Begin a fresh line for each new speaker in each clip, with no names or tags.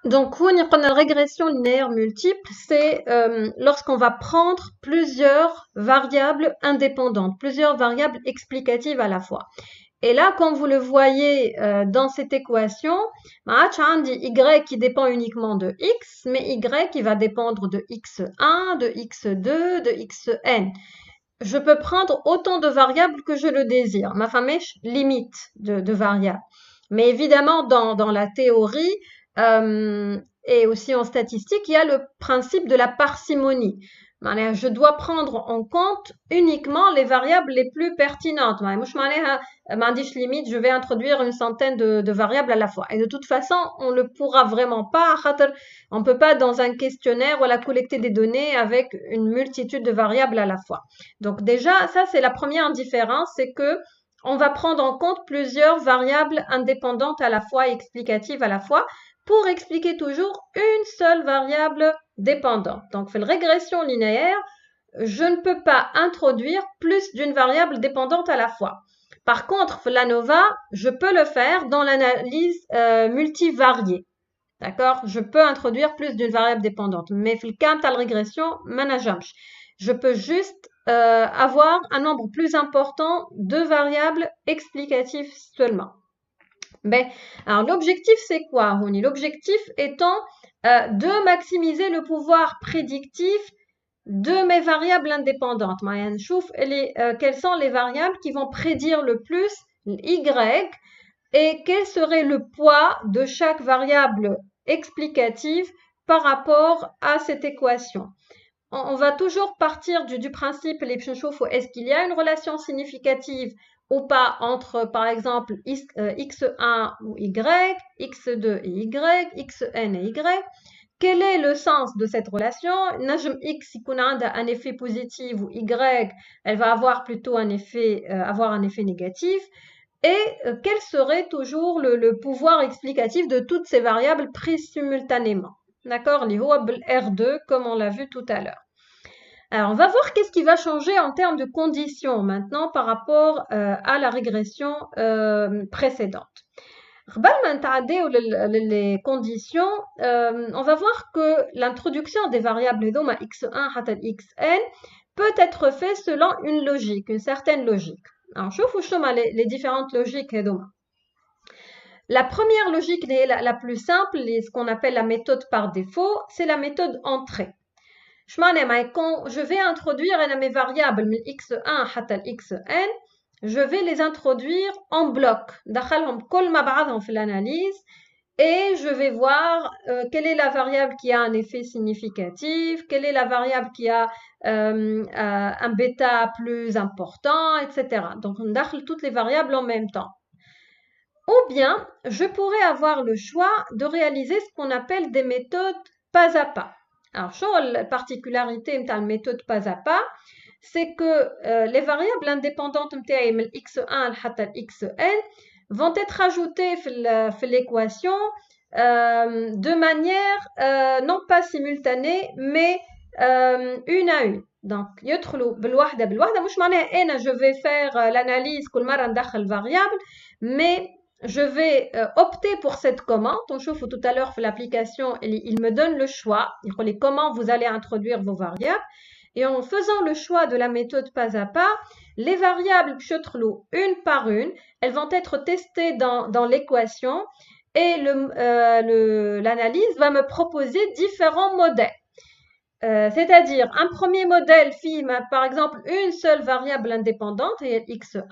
Donc, la régression linéaire multiple, c'est lorsqu'on va prendre plusieurs variables indépendantes, plusieurs variables explicatives à la fois. Et là, comme vous le voyez dans cette équation, dit y qui dépend uniquement de x, mais y qui va dépendre de x1, de x2, de xn. Je peux prendre autant de variables que je le désire. Ma fameuse limite de variables. Mais évidemment, dans la théorie et aussi en statistique, il y a le principe de la parcimonie. Je dois prendre en compte uniquement les variables les plus pertinentes. Limite, je vais introduire une centaine de variables à la fois. Et de toute façon, on ne le pourra vraiment pas. On ne peut pas, dans un questionnaire, collecter des données avec une multitude de variables à la fois. Donc déjà, ça c'est la première différence, c'est que on va prendre en compte plusieurs variables indépendantes à la fois et explicatives à la fois pour expliquer toujours une seule variable dépendante. Donc, fait la régression linéaire, je ne peux pas introduire plus d'une variable dépendante à la fois. Par contre, l'ANOVA, je peux le faire dans l'analyse multivariée. D'accord? Je peux introduire plus d'une variable dépendante. Mais le cas de la régression, je peux juste avoir un nombre plus important de variables explicatives seulement. Ben, alors l'objectif c'est quoi, Rony? L'objectif étant de maximiser le pouvoir prédictif de mes variables indépendantes. Quelles sont les variables qui vont prédire le plus y et quel serait le poids de chaque variable explicative par rapport à cette équation. On va toujours partir du principe, est-ce qu'il y a une relation significative ou pas entre, par exemple, x1 ou y, x2 et y, xn et y. Quel est le sens de cette relation? Najm x, si on a un effet positif ou y, elle va avoir plutôt un effet négatif. Et quel serait toujours le pouvoir explicatif de toutes ces variables prises simultanément? D'accord? R2, comme on l'a vu tout à l'heure. Alors, on va voir qu'est-ce qui va changer en termes de conditions maintenant par rapport à la régression précédente. Les conditions, on va voir que l'introduction des variables x1 حتى xn peut être fait selon une logique, une certaine logique. Alors, je vous les différentes logiques. La première logique, la plus simple, ce qu'on appelle la méthode par défaut, c'est la méthode entrée. Quand je vais introduire mes variables x1 حتى xn, je vais les introduire en bloc. دخلهم كل مع بعضهم في l'analyse et je vais voir quelle est la variable qui a un effet significatif, quelle est la variable qui a un bêta plus important, etc. Donc, on dakhel toutes les variables en même temps. Ou bien, je pourrais avoir le choix de réaliser ce qu'on appelle des méthodes pas à pas. Alors, la particularité de la méthode pas à pas, c'est que les variables indépendantes x1 à xn vont être ajoutées dans l'équation de manière non pas simultanée, mais une à une. Donc, je vais faire l'analyse كل مرة ندخل variable, mais je vais opter pour cette commande. On chauffe tout à l'heure l'application, il me donne le choix. Il dit comment vous allez introduire vos variables. Et en faisant le choix de la méthode pas à pas, les variables une par une, elles vont être testées dans l'équation et l'analyse va me proposer différents modèles. C'est-à-dire un premier modèle par exemple une seule variable indépendante, et x1,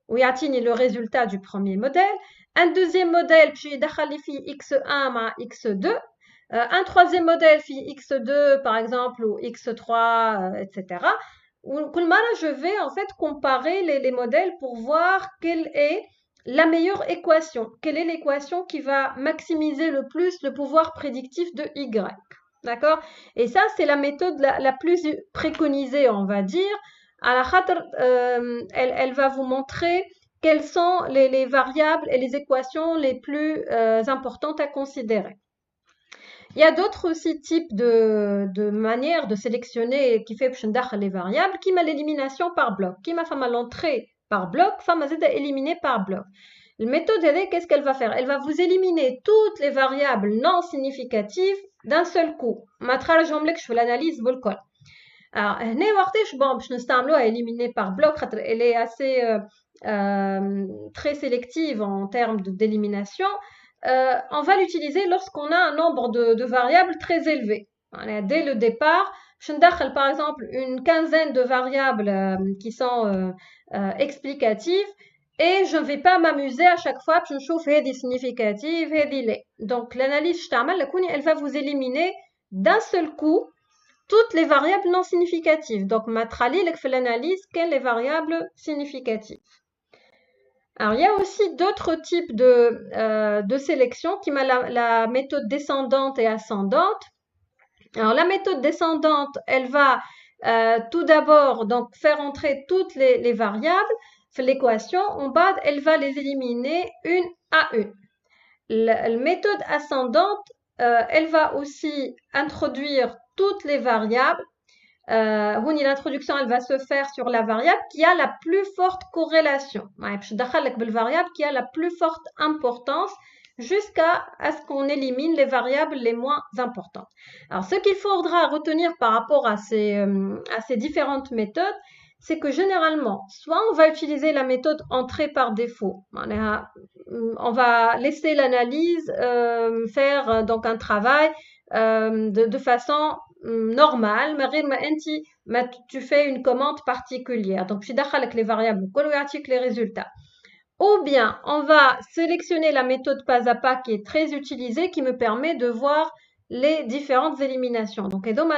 où il y a le résultat du premier modèle. Un deuxième modèle, puis x1 ma x2. Un troisième modèle, x2 par exemple, ou x3, etc. Je vais en fait comparer les modèles pour voir quelle est la meilleure équation. Quelle est l'équation qui va maximiser le plus le pouvoir prédictif de y. D'accord? Et ça, c'est la méthode la plus préconisée, on va dire. Elle va vous montrer quelles sont les variables et les équations les plus importantes à considérer. Il y a d'autres aussi types de manières de sélectionner qui fait les variables, qui m'a l'élimination par bloc, qui m'a fait l'entrée par bloc, qui m'a éliminer par bloc. La méthode, qu'est-ce qu'elle va faire? Elle va vous éliminer toutes les variables non significatives d'un seul coup. ما تخرجهم لكش في l'analyse بالكل. Alors, هنا وقتاش باش نستعملوها éliminer par bloc خاطر elle est assez très sélective en termes d'élimination. On va l'utiliser lorsqu'on a un nombre de variables très élevé. Dès le départ, je ندخل par exemple une quinzaine de variables qui sont explicatives et je ne vais pas m'amuser à chaque fois que je trouve des significatives et des les. Donc l'analyse elle va vous éliminer d'un seul coup toutes les variables non significatives. Donc ma tralilek fait l'analyse quelles les variables significatives. Alors, il y a aussi d'autres types de sélection qui m'a la méthode descendante et ascendante. Alors, la méthode descendante, elle va tout d'abord donc faire entrer toutes les variables de l'équation. En bas, elle va les éliminer une à une. La méthode ascendante, elle va aussi introduire toutes les variables. L'introduction elle va se faire sur la variable qui a la plus forte corrélation. Je vais variable qui a la plus forte importance jusqu'à ce qu'on élimine les variables les moins importantes. Alors, ce qu'il faudra retenir par rapport à ces différentes méthodes, c'est que généralement, soit on va utiliser la méthode entrée par défaut. On va laisser l'analyse faire donc un travail de façon normale, mais tu fais une commande particulière. Donc, je suis avec les variables, les résultats. Ou bien, on va sélectionner la méthode pas à pas qui est très utilisée, qui me permet de voir les différentes éliminations. Donc, et donc,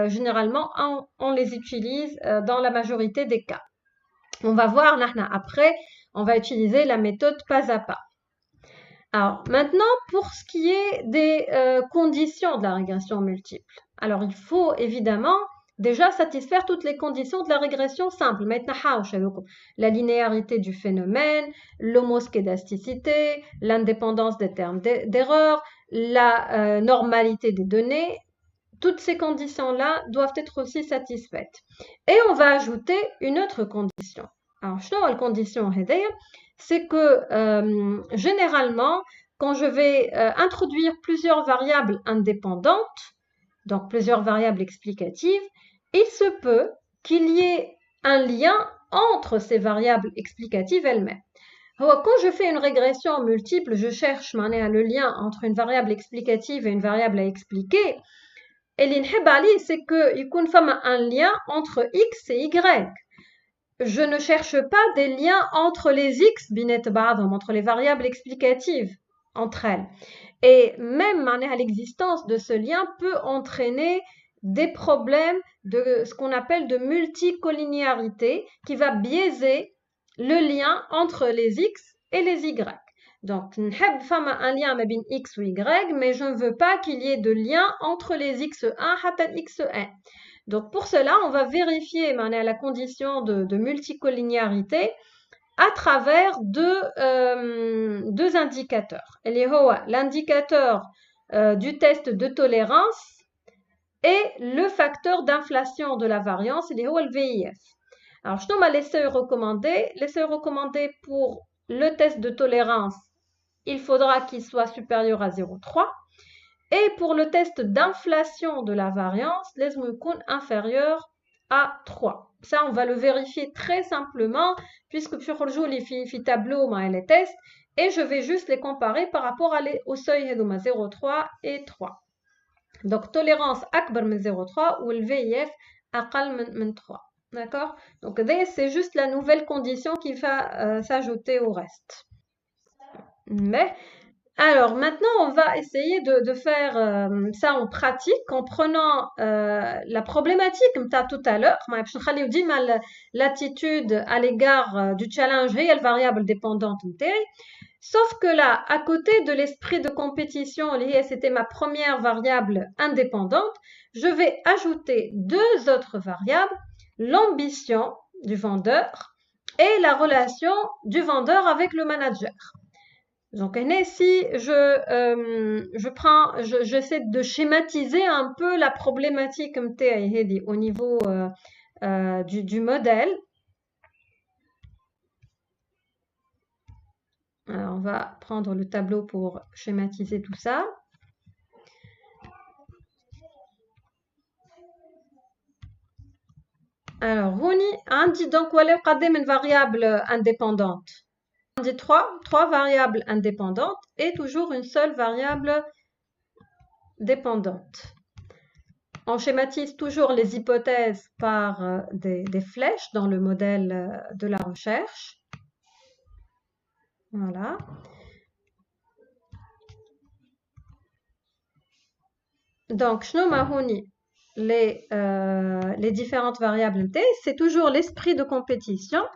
généralement, on les utilise dans la majorité des cas. On va voir après, on va utiliser la méthode pas à pas. Alors, maintenant, pour ce qui est des conditions de la régression multiple. Alors, il faut évidemment déjà satisfaire toutes les conditions de la régression simple. La linéarité du phénomène, l'homoscédasticité, l'indépendance des termes d'erreur, la normalité des données. Toutes ces conditions-là doivent être aussi satisfaites. Et on va ajouter une autre condition. Alors, la condition, c'est que généralement, quand je vais introduire plusieurs variables indépendantes, donc plusieurs variables explicatives, il se peut qu'il y ait un lien entre ces variables explicatives elles-mêmes. Quand je fais une régression multiple, je cherche le lien entre une variable explicative et une variable à expliquer. Et l'inhibali, c'est qu'il y a un lien entre x et y. Je ne cherche pas des liens entre les x, entre les variables explicatives entre elles. Et même l'existence de ce lien peut entraîner des problèmes de ce qu'on appelle de multicollinéarité qui va biaiser le lien entre les x et les y. Donc, un lien entre x ou y, mais je ne veux pas qu'il y ait de lien entre les x1 et xn. Donc, pour cela, on va vérifier la condition de multicollinéarité à travers deux indicateurs. L'indicateur du test de tolérance et le facteur d'inflation de la variance, le VIF. Alors, je t'en ai les seuils recommandés. Les seuils recommandés pour le test de tolérance, il faudra qu'il soit supérieur à 0,3. Et pour le test d'inflation de la variance, les sont inférieur à 3. Ça, on va le vérifier très simplement, puisque je les tableau les tests, et je vais juste les comparer par rapport au seuil 0,3 et 3. Donc, tolérance akbar من 0,3 ou le VIF aqal من 3. D'accord? Donc, c'est juste la nouvelle condition qui va s'ajouter au reste. Mais alors, maintenant, on va essayer de faire ça en pratique en prenant la problématique que tu as tout à l'heure. L'attitude à l'égard du challenge réel variable dépendante. Sauf que là, à côté de l'esprit de compétition, c'était ma première variable indépendante, je vais ajouter deux autres variables, l'ambition du vendeur et la relation du vendeur avec le manager. Donc, si j'essaie de schématiser un peu la problématique au niveau du modèle. Alors, on va prendre le tableau pour schématiser tout ça. Alors, Rouni a dit donc une variable indépendante. On dit trois variables indépendantes et toujours une seule variable dépendante. On schématise toujours les hypothèses par des flèches dans le modèle de la recherche. Voilà. Donc, les différentes variables T, c'est toujours l'esprit de compétition.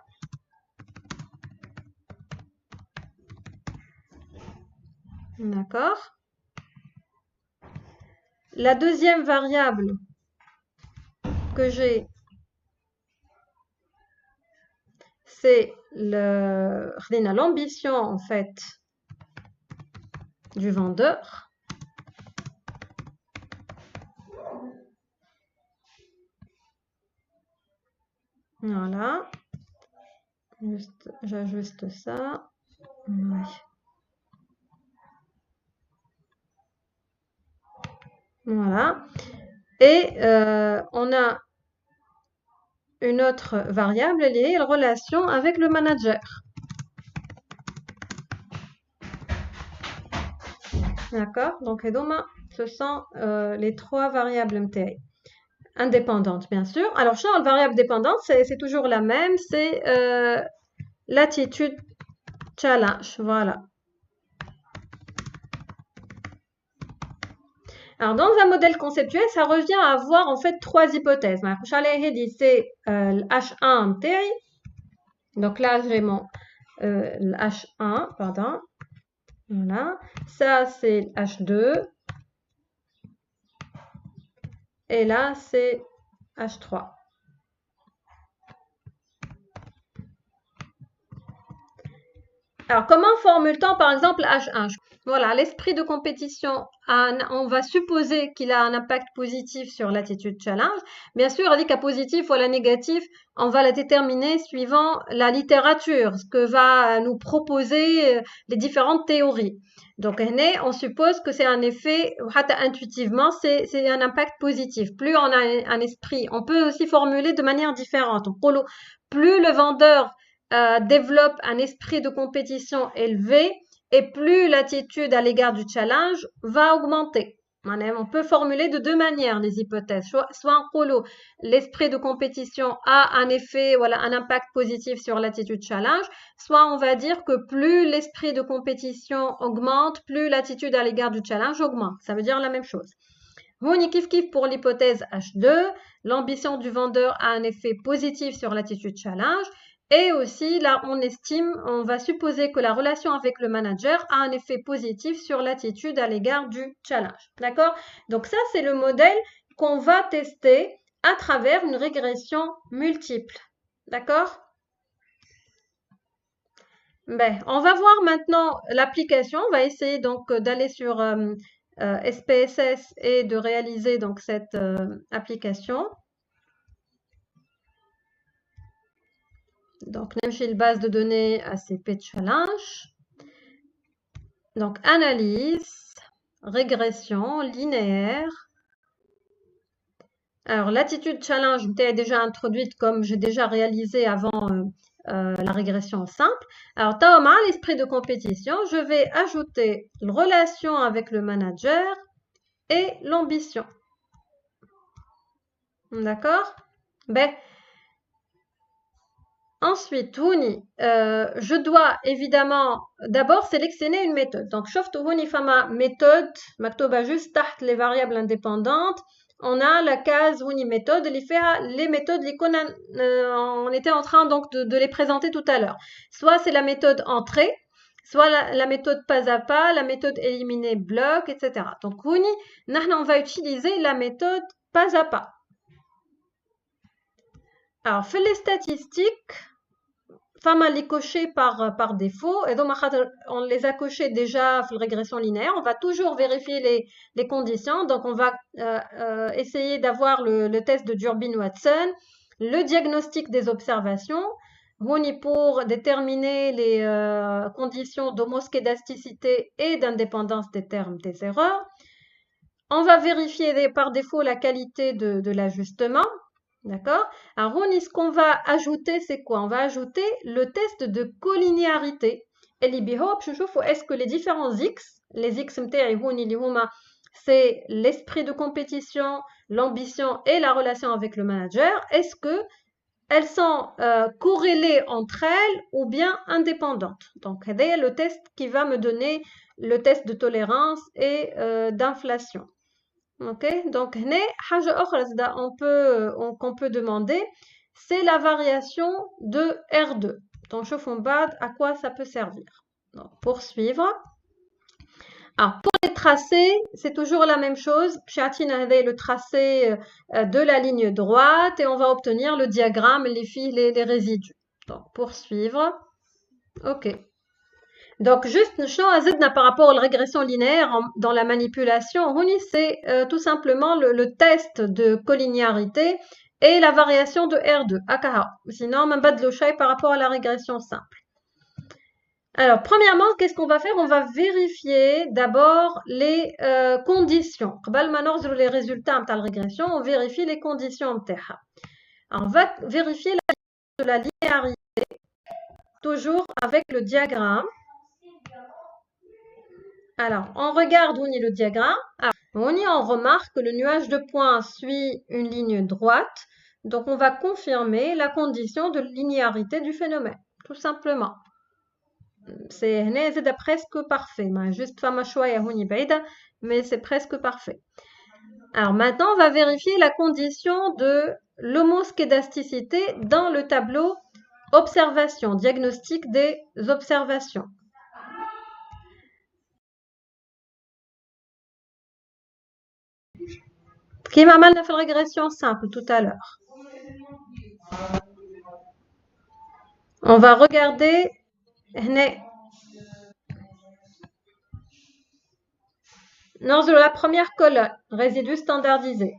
D'accord. La deuxième variable que j'ai, c'est l'ambition en fait du vendeur. Voilà. J'ajuste ça. Oui. Voilà. Et on a une autre variable liée à la relation avec le manager. D'accord? Donc, ce sont les trois variables MTI. Indépendantes, bien sûr. Alors, la variable dépendante, c'est toujours la même. C'est l'attitude challenge. Voilà. Alors, dans un modèle conceptuel, ça revient à avoir en fait trois hypothèses. C'est H1 MTI. Donc là, j'ai mon H1, pardon. Voilà. Ça, c'est H2. Et là, c'est H3. Alors, comment formule-t-on, par exemple, H1? Voilà, l'esprit de compétition, on va supposer qu'il a un impact positif sur l'attitude challenge. Bien sûr, avec un positif ou un négatif, on va la déterminer suivant la littérature, ce que va nous proposer les différentes théories. Donc, on suppose que c'est un effet, intuitivement, c'est un impact positif. Plus on a un esprit, on peut aussi formuler de manière différente. Plus le vendeur développe un esprit de compétition élevé et plus l'attitude à l'égard du challenge va augmenter. On peut formuler de deux manières les hypothèses. Soit en polo, l'esprit de compétition a un effet, voilà, un impact positif sur l'attitude challenge, soit on va dire que plus l'esprit de compétition augmente, plus l'attitude à l'égard du challenge augmente. Ça veut dire la même chose. Honi kif kif pour l'hypothèse H2, l'ambition du vendeur a un effet positif sur l'attitude challenge. Et aussi, là, on va supposer que la relation avec le manager a un effet positif sur l'attitude à l'égard du challenge. D'accord? Donc ça, c'est le modèle qu'on va tester à travers une régression multiple. D'accord? Ben, on va voir maintenant l'application. On va essayer donc d'aller sur SPSS et de réaliser donc cette application. Donc, j'ai une base de données ACP Challenge. Donc, analyse, régression, linéaire. Alors, l'attitude challenge était déjà introduite comme j'ai déjà réalisé avant la régression simple. Alors, Taoma, l'esprit de compétition, je vais ajouter une relation avec le manager et l'ambition. D'accord? Ben, ensuite, je dois évidemment d'abord sélectionner une méthode. Donc, شفت هوني فما méthode مكتوبة juste تحت les variables indépendantes. On a la case هوني méthode اللي فيها les méthodes اللي كنا on était en train donc de les présenter tout à l'heure. Soit c'est la méthode entrée, soit la méthode pas à pas, la méthode éliminer bloc, etc. Donc, هوني on va utiliser la méthode pas à pas. Alors, fait les statistiques, fama les cocher par défaut, et donc on les a cochés déjà dans la régression linéaire. On va toujours vérifier les conditions. Donc, on va essayer d'avoir le test de Durbin-Watson, le diagnostic des observations, pour déterminer les conditions d'homoscédasticité et d'indépendance des termes des erreurs. On va vérifier par défaut la qualité de l'ajustement. D'accord? Alors, ce qu'on va ajouter, c'est quoi? On va ajouter le test de collinéarité. Est-ce que les différents X, les X c'est l'esprit de compétition, l'ambition et la relation avec le manager, est-ce que elles sont corrélées entre elles ou bien indépendantes? Donc, c'est le test qui va me donner le test de tolérance et d'inflation. Ok, donc qu'on peut demander, c'est la variation de R2. Donc, je à quoi ça peut servir. Donc, poursuivre. Alors, pour les tracés, c'est toujours la même chose. J'ai le tracé de la ligne droite et on va obtenir le diagramme, les résidus. Donc, poursuivre. Ok. Donc, juste, par rapport à la régression linéaire dans la manipulation, c'est tout simplement le test de collinéarité et la variation de R2. Sinon, on va de par rapport à la régression simple. Alors, premièrement, qu'est-ce qu'on va faire? On va vérifier d'abord les conditions. Les résultats de la régression, on vérifie les conditions. Alors, on va vérifier la linéarité, toujours avec le diagramme. Alors, on regarde où est le diagramme. On remarque que le nuage de points suit une ligne droite. Donc, on va confirmer la condition de linéarité du phénomène, tout simplement. C'est presque parfait. Juste mais c'est presque parfait. Alors maintenant, on va vérifier la condition de l'homoscédasticité dans le tableau observation, diagnostic des observations. Qui m'a mal fait la régression simple tout à l'heure. On va regarder dans la première colonne, résidus standardisés.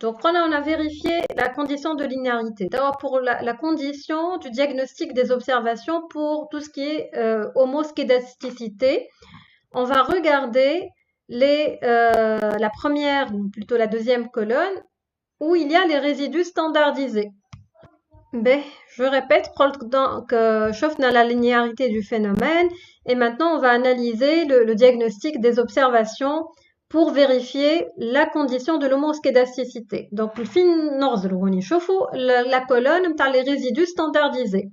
Donc, on a vérifié la condition de linéarité. D'abord, pour la condition du diagnostic des observations pour tout ce qui est homoscédasticité, on va regarder la première, ou plutôt la deuxième colonne, où il y a les résidus standardisés. Je répète, chauffe dans la linéarité du phénomène, et maintenant on va analyser le diagnostic des observations pour vérifier la condition de l'homoscédasticité. Donc, le fin la colonne par les résidus standardisés.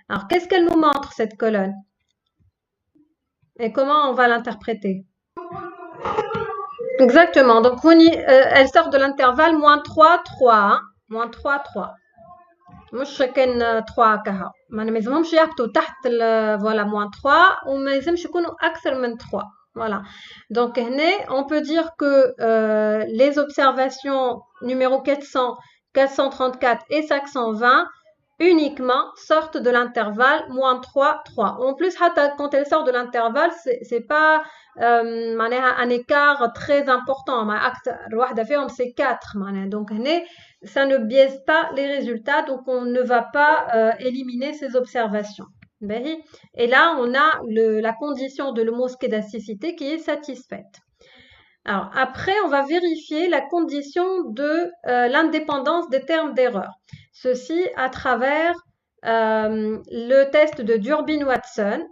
Alors, qu'est-ce qu'elle nous montre, cette colonne? Et comment on va l'interpréter? Exactement. Donc, elle sort de l'intervalle moins 3, 3. Moins 3, 3. مش كان 3 كها ما لازمهمش يهبطوا تحت voilà moins 3 وما لازمش يكونوا أكثر من 3. Voilà. Donc, on peut dire que les observations numéro 400, 434 et 520 uniquement sortent de l'intervalle moins 3, 3. En plus, quand elles sortent de l'intervalle, c'est pas un écart très important. C'est 4. Donc, ça ne biaise pas les résultats, donc on ne va pas éliminer ces observations. Et là, on a la condition de l'homoscédasticité qui est satisfaite. Alors, après, on va vérifier la condition de l'indépendance des termes d'erreur. Ceci à travers le test de Durbin-Watson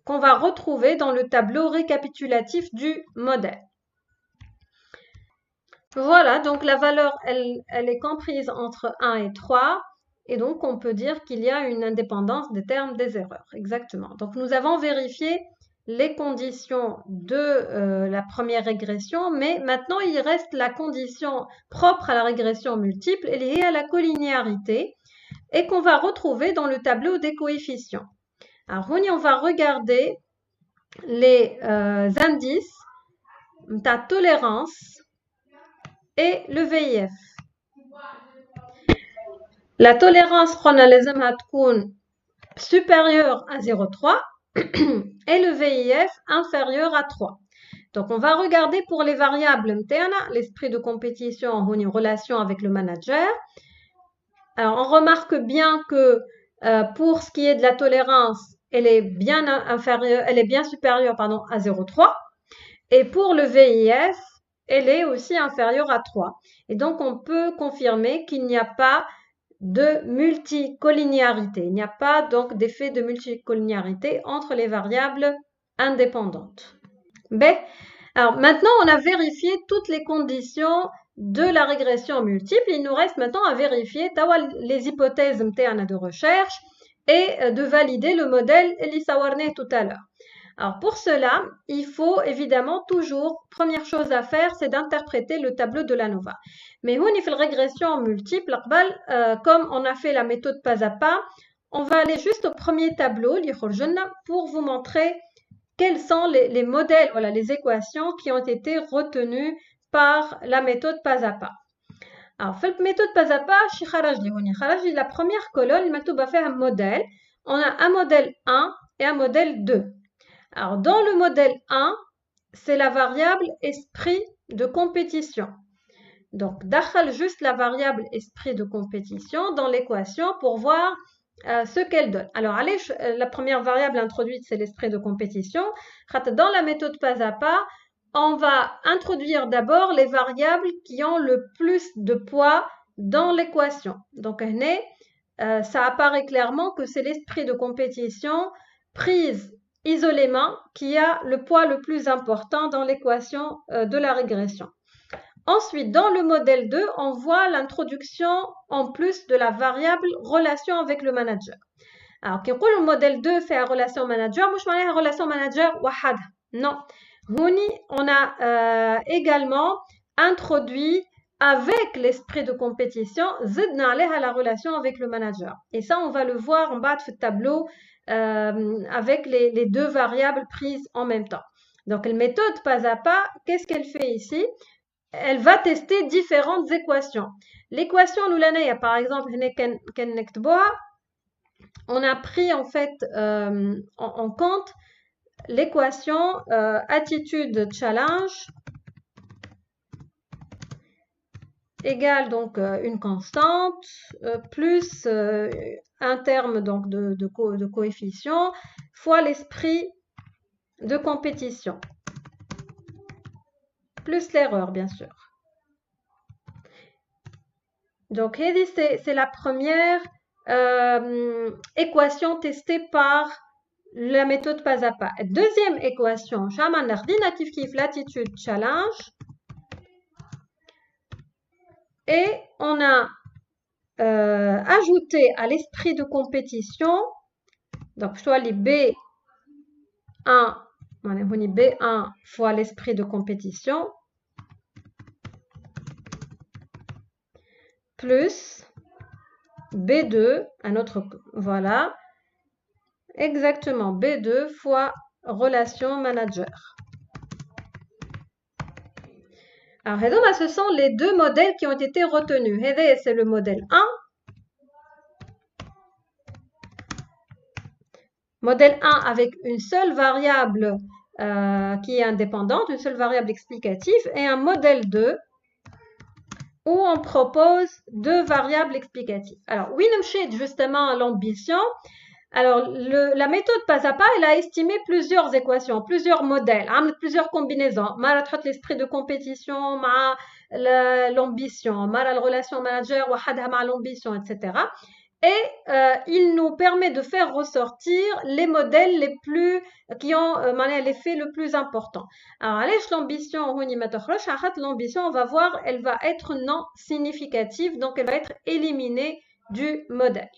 qu'on va retrouver dans le tableau récapitulatif du modèle. Voilà, donc la valeur, elle est comprise entre 1 et 3. Et donc, on peut dire qu'il y a une indépendance des termes des erreurs. Exactement. Donc, nous avons vérifié les conditions de la première régression, mais maintenant, il reste la condition propre à la régression multiple, elle est à la collinéarité, et qu'on va retrouver dans le tableau des coefficients. Alors, on va regarder les indices de tolérance et le VIF. La tolérance supérieure à 0,3 et le VIF inférieur à 3. Donc, on va regarder pour les variables mtana, l'esprit de compétition en relation avec le manager. Alors, on remarque bien que pour ce qui est de la tolérance, elle est bien supérieure à 0,3. Et pour le VIF, elle est aussi inférieure à 3. Et donc, on peut confirmer qu'il n'y a pas de multicollinéarité. Il n'y a pas donc d'effet de multicollinéarité entre les variables indépendantes. B. Alors maintenant, on a vérifié toutes les conditions de la régression multiple. Il nous reste maintenant à vérifier les hypothèses de recherche et de valider le modèle Elissawarné tout à l'heure. Alors pour cela, il faut évidemment toujours, première chose à faire, c'est d'interpréter le tableau de l'ANOVA. Mais on y fait la régression multiple, comme on a fait la méthode pas à pas, on va aller juste au premier tableau, pour vous montrer quels sont les modèles, voilà, les équations qui ont été retenues par la méthode pas à pas. Alors, la méthode pas à pas, la première colonne, il va faire un modèle. On a un modèle 1 et un modèle 2. Alors, dans le modèle 1, c'est la variable esprit de compétition. Donc, dakhal juste la variable esprit de compétition dans l'équation pour voir ce qu'elle donne. Alors, allez, la première variable introduite, c'est l'esprit de compétition. Dans la méthode pas à pas, on va introduire d'abord les variables qui ont le plus de poids dans l'équation. Donc, ça apparaît clairement que c'est l'esprit de compétition prise isolément qui a le poids le plus important dans l'équation de la régression. Ensuite, dans le modèle 2, on voit l'introduction en plus de la variable relation avec le manager. Alors, quand le modèle 2 fait la relation manager, je la relation manager wahad. Non. On a également introduit avec l'esprit de compétition, zidna à la relation avec le manager. Et ça, on va le voir en bas de ce tableau avec les deux variables prises en même temps. Donc, la méthode pas à pas, qu'est-ce qu'elle fait ici? Elle va tester différentes équations. L'équation l'oulana, par exemple, on a pris en fait en compte l'équation attitude challenge égale donc une constante plus un terme donc de coefficient fois l'esprit de compétition plus l'erreur bien sûr. Donc c'est la première équation testée par la méthode pas à pas. Deuxième équation, l'attitude challenge. Et on a ajouté à l'esprit de compétition, donc je dois les B1 fois l'esprit de compétition, plus B2, un autre, voilà, exactement, B2 fois relation manager. Alors, ce sont les deux modèles qui ont été retenus. C'est le modèle 1. Modèle 1 avec une seule variable qui est indépendante, une seule variable explicative, et un modèle 2 où on propose deux variables explicatives. Alors, Winamshed, justement, l'ambition. Alors, la méthode pas à pas, elle a estimé plusieurs équations, plusieurs modèles, plusieurs combinaisons. Maratrat l'esprit de compétition, l'ambition, la relation manager, l'ambition, etc. Et il nous permet de faire ressortir les modèles les plus qui ont l'effet le plus important. Alors, l'ambition, on va voir, elle va être non significative, donc elle va être éliminée du modèle.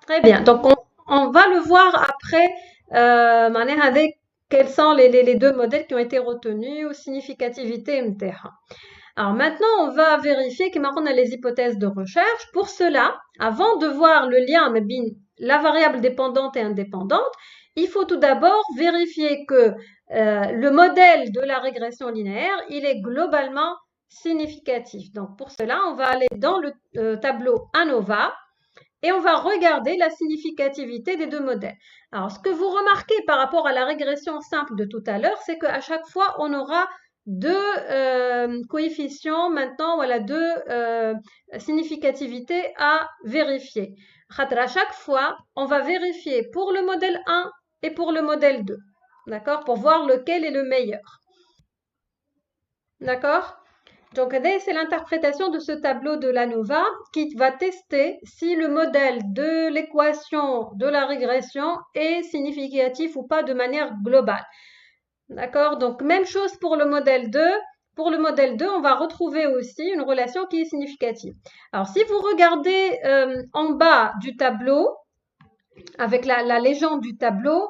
Très bien. Donc, on va le voir après, avec quels sont les deux modèles qui ont été retenus, significativité MTH. Alors maintenant, on va vérifier qu'on a les hypothèses de recherche. Pour cela, avant de voir le lien entre la variable dépendante et indépendante, il faut tout d'abord vérifier que le modèle de la régression linéaire, il est globalement significatif. Donc pour cela, on va aller dans le tableau ANOVA et on va regarder la significativité des deux modèles. Alors, ce que vous remarquez par rapport à la régression simple de tout à l'heure, c'est qu'à chaque fois, on aura deux coefficients maintenant, voilà, deux significativités à vérifier. À chaque fois, on va vérifier pour le modèle 1 et pour le modèle 2. D'accord? Pour voir lequel est le meilleur. D'accord? Donc, c'est l'interprétation de ce tableau de l'ANOVA qui va tester si le modèle de l'équation de la régression est significatif ou pas de manière globale. D'accord? Donc, même chose pour le modèle 2. Pour le modèle 2, on va retrouver aussi une relation qui est significative. Alors, si vous regardez en bas du tableau, avec la légende du tableau,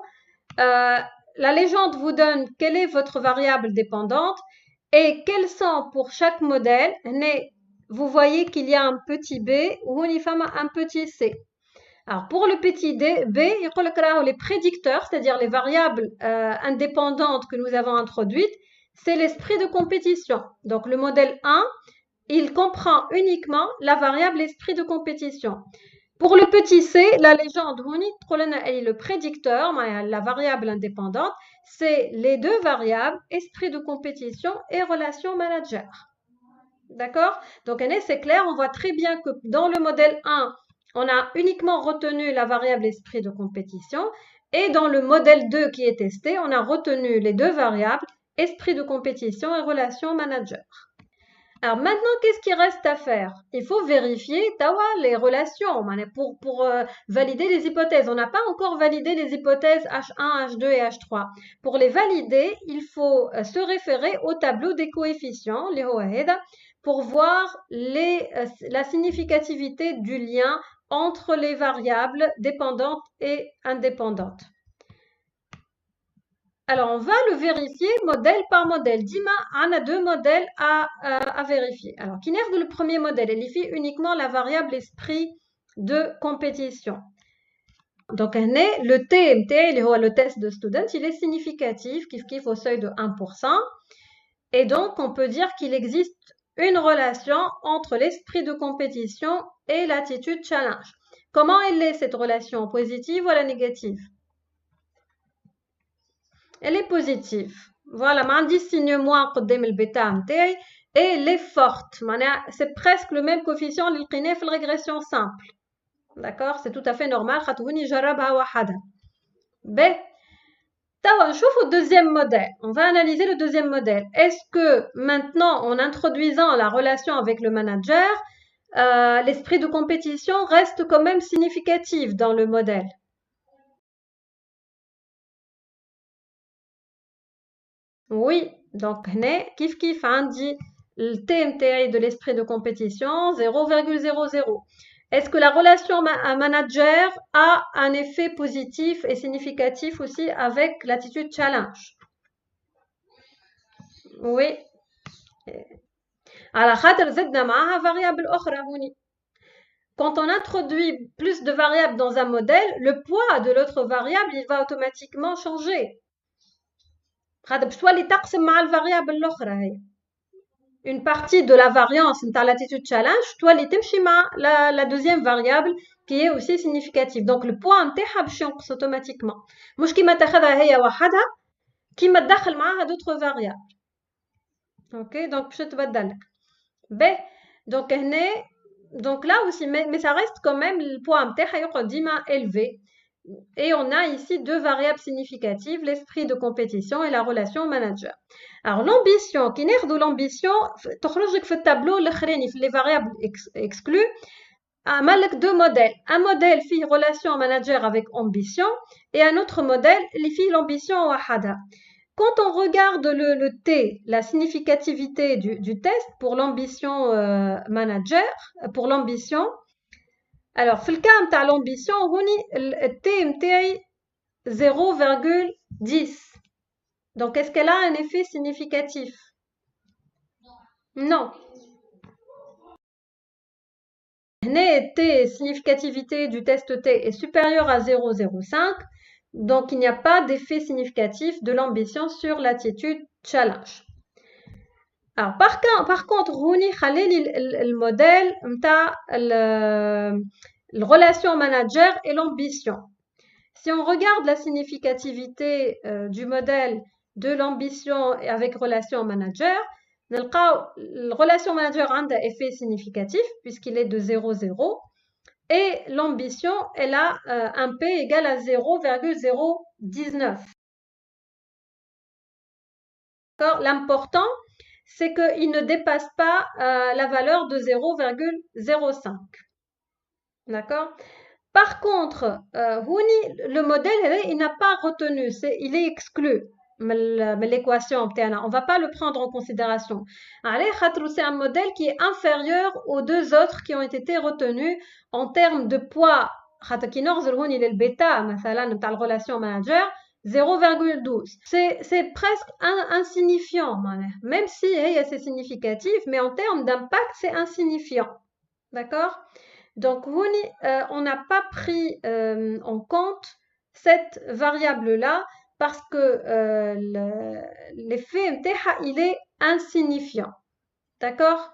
la légende vous donne quelle est votre variable dépendante et quels sont pour chaque modèle. Vous voyez qu'il y a un petit b ou un petit c. Alors, pour le petit b, il y a les prédicteurs, c'est-à-dire les variables indépendantes que nous avons introduites, c'est l'esprit de compétition. Donc, le modèle 1, il comprend uniquement la variable esprit de compétition. Pour le petit c, la légende, le prédicteur, la variable indépendante, c'est les deux variables, esprit de compétition et relation manager. D'accord? Donc, c'est clair, on voit très bien que dans le modèle 1, on a uniquement retenu la variable esprit de compétition et dans le modèle 2 qui est testé, on a retenu les deux variables, esprit de compétition et relation manager. Alors maintenant, qu'est-ce qu'il reste à faire? Il faut vérifier les relations pour valider les hypothèses. On n'a pas encore validé les hypothèses H1, H2 et H3. Pour les valider, il faut se référer au tableau des coefficients, les HOAHEDA, pour voir la significativité du lien entre les variables dépendantes et indépendantes. Alors, on va le vérifier modèle par modèle. Dima, on a deux modèles à vérifier. Alors, qui n'est le premier modèle? Il fait uniquement la variable esprit de compétition. Donc, le TMT, le test de student, il est significatif, qui au seuil de 1%. Et donc, on peut dire qu'il existe une relation entre l'esprit de compétition et l'attitude challenge. Comment elle est cette relation? Positive ou la négative? Elle est positive. Voilà, je signe moins قدام البيتا نتاعي et elle est forte. C'est presque le même coefficient اللي لقيناه في الرégression simple. D'accord? C'est tout à fait normal. خاطوني جربها وحدها. B. توا نشوفوا le deuxième modèle. On va analyser le deuxième modèle. Est-ce que maintenant, en introduisant la relation avec le manager, l'esprit de compétition reste quand même significatif dans le modèle? Oui, donc kif عندي le TMTI de l'esprit de compétition 0,00. Est-ce que la relation manager a un effet positif et significatif aussi avec l'attitude challenge? Oui. على خاطر زدنا معها variable أخرى هوني. Quand on introduit plus de variables dans un modèle, le poids de l'autre variable, il va automatiquement changer. Une partie de la variance de l'attitude challenge, toi, la deuxième variable qui est aussi significative. Donc, le poids change automatiquement. مش كيما تاخذها هي وحدها كيما تدخل معاها d'autres variables. OK, donc je te badalek. B. Donc là aussi, mais ça reste quand même le poids élevé. Et on a ici deux variables significatives, l'esprit de compétition et la relation manager. Alors l'ambition, qui n'est de l'ambition, تخرجك في الtableau les variables exclues, deux modèles. Un modèle fait relation manager avec ambition et un autre modèle fait l'ambition wahada. Quand on regarde le T, la significativité du test pour l'ambition manager, pour l'ambition, alors, في الكام تاع l'ambition, le T متاعي 0,10. Donc, est-ce qu'elle a un effet significatif? Non. La T, significativité du test T est supérieure à 0,05. Donc, il n'y a pas d'effet significatif de l'ambition sur l'attitude challenge. Alors, par contre, Rouni, le modèle, relation manager et l'ambition. Si on regarde la significativité du modèle de l'ambition avec relation manager, la relation manager a un effet significatif puisqu'il est de 0,0 et l'ambition, elle a un P égal à 0,019. L'important, c'est qu'il ne dépasse pas la valeur de 0,05. D'accord? Par contre, le modèle, il n'a pas retenu, il est exclu de l'équation. On ne va pas le prendre en considération. C'est un modèle qui est inférieur aux deux autres qui ont été retenus en termes de poids. Il est le bêta, la relation manager, 0,12. C'est presque insignifiant, même si c'est significatif, mais en termes d'impact, c'est insignifiant. D'accord? Donc, on n'a pas pris en compte cette variable-là parce que l'effet MTH, il est insignifiant. D'accord?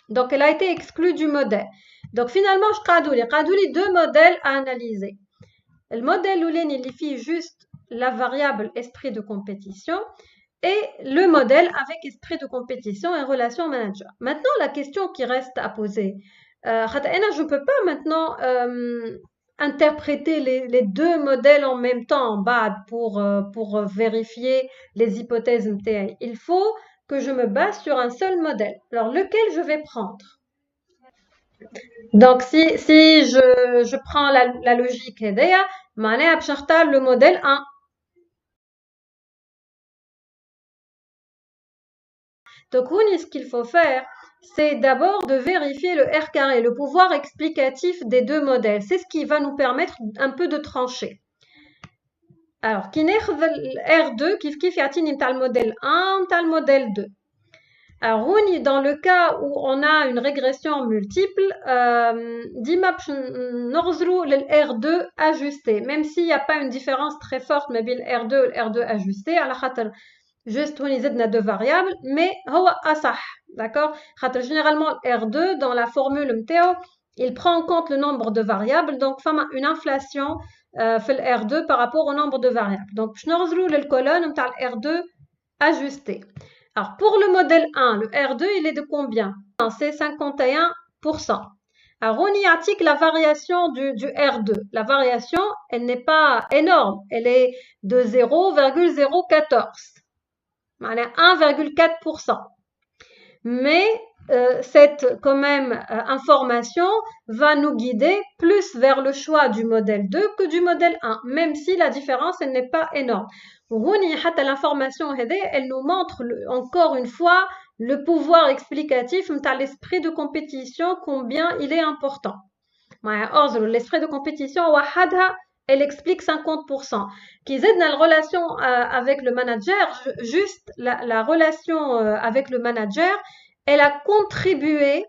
Donc, elle a été exclue du modèle. Donc, finalement, je traduis deux modèles à analyser. Le modèle Oulen, il fait juste la variable esprit de compétition et le modèle avec esprit de compétition et relation manager. Maintenant, la question qui reste à poser, je ne peux pas maintenant interpréter les deux modèles en même temps en bas pour vérifier les hypothèses MTI. Il faut que je me base sur un seul modèle. Alors, lequel je vais prendre? Donc, si je prends la logique, le modèle 1. Donc, ce qu'il faut faire, c'est d'abord de vérifier le R carré, le pouvoir explicatif des deux modèles. C'est ce qui va nous permettre un peu de trancher. Alors, R2, kif yatini le modèle 1, le modèle 2. Alors, dans le cas où on a une régression multiple, dima le R2 ajusté, même s'il n'y a pas une différence très forte mais le R2 et le R2 ajusté, à la khater juste on a deux variables, mais هو أصح, d'accord? Généralement R2 dans la formule MTO, il prend en compte le nombre de variables, donc une inflation fait le R2 par rapport au nombre de variables. Donc je n'aurai le colonne le R2 ajusté. Alors pour le modèle 1, le R2 il est de combien? C'est 51%. Alors on y article la variation du R2. La variation, elle n'est pas énorme, elle est de 0,014. 1,4%. Mais cette quand même information va nous guider plus vers le choix du modèle 2 que du modèle 1, même si la différence elle n'est pas énorme. L'information elle nous montre encore une fois le pouvoir explicatif de l'esprit de compétition, combien il est important. L'esprit de compétition elle explique 50%. Qu'ils aident la relation avec le manager, juste la relation avec le manager, elle a contribué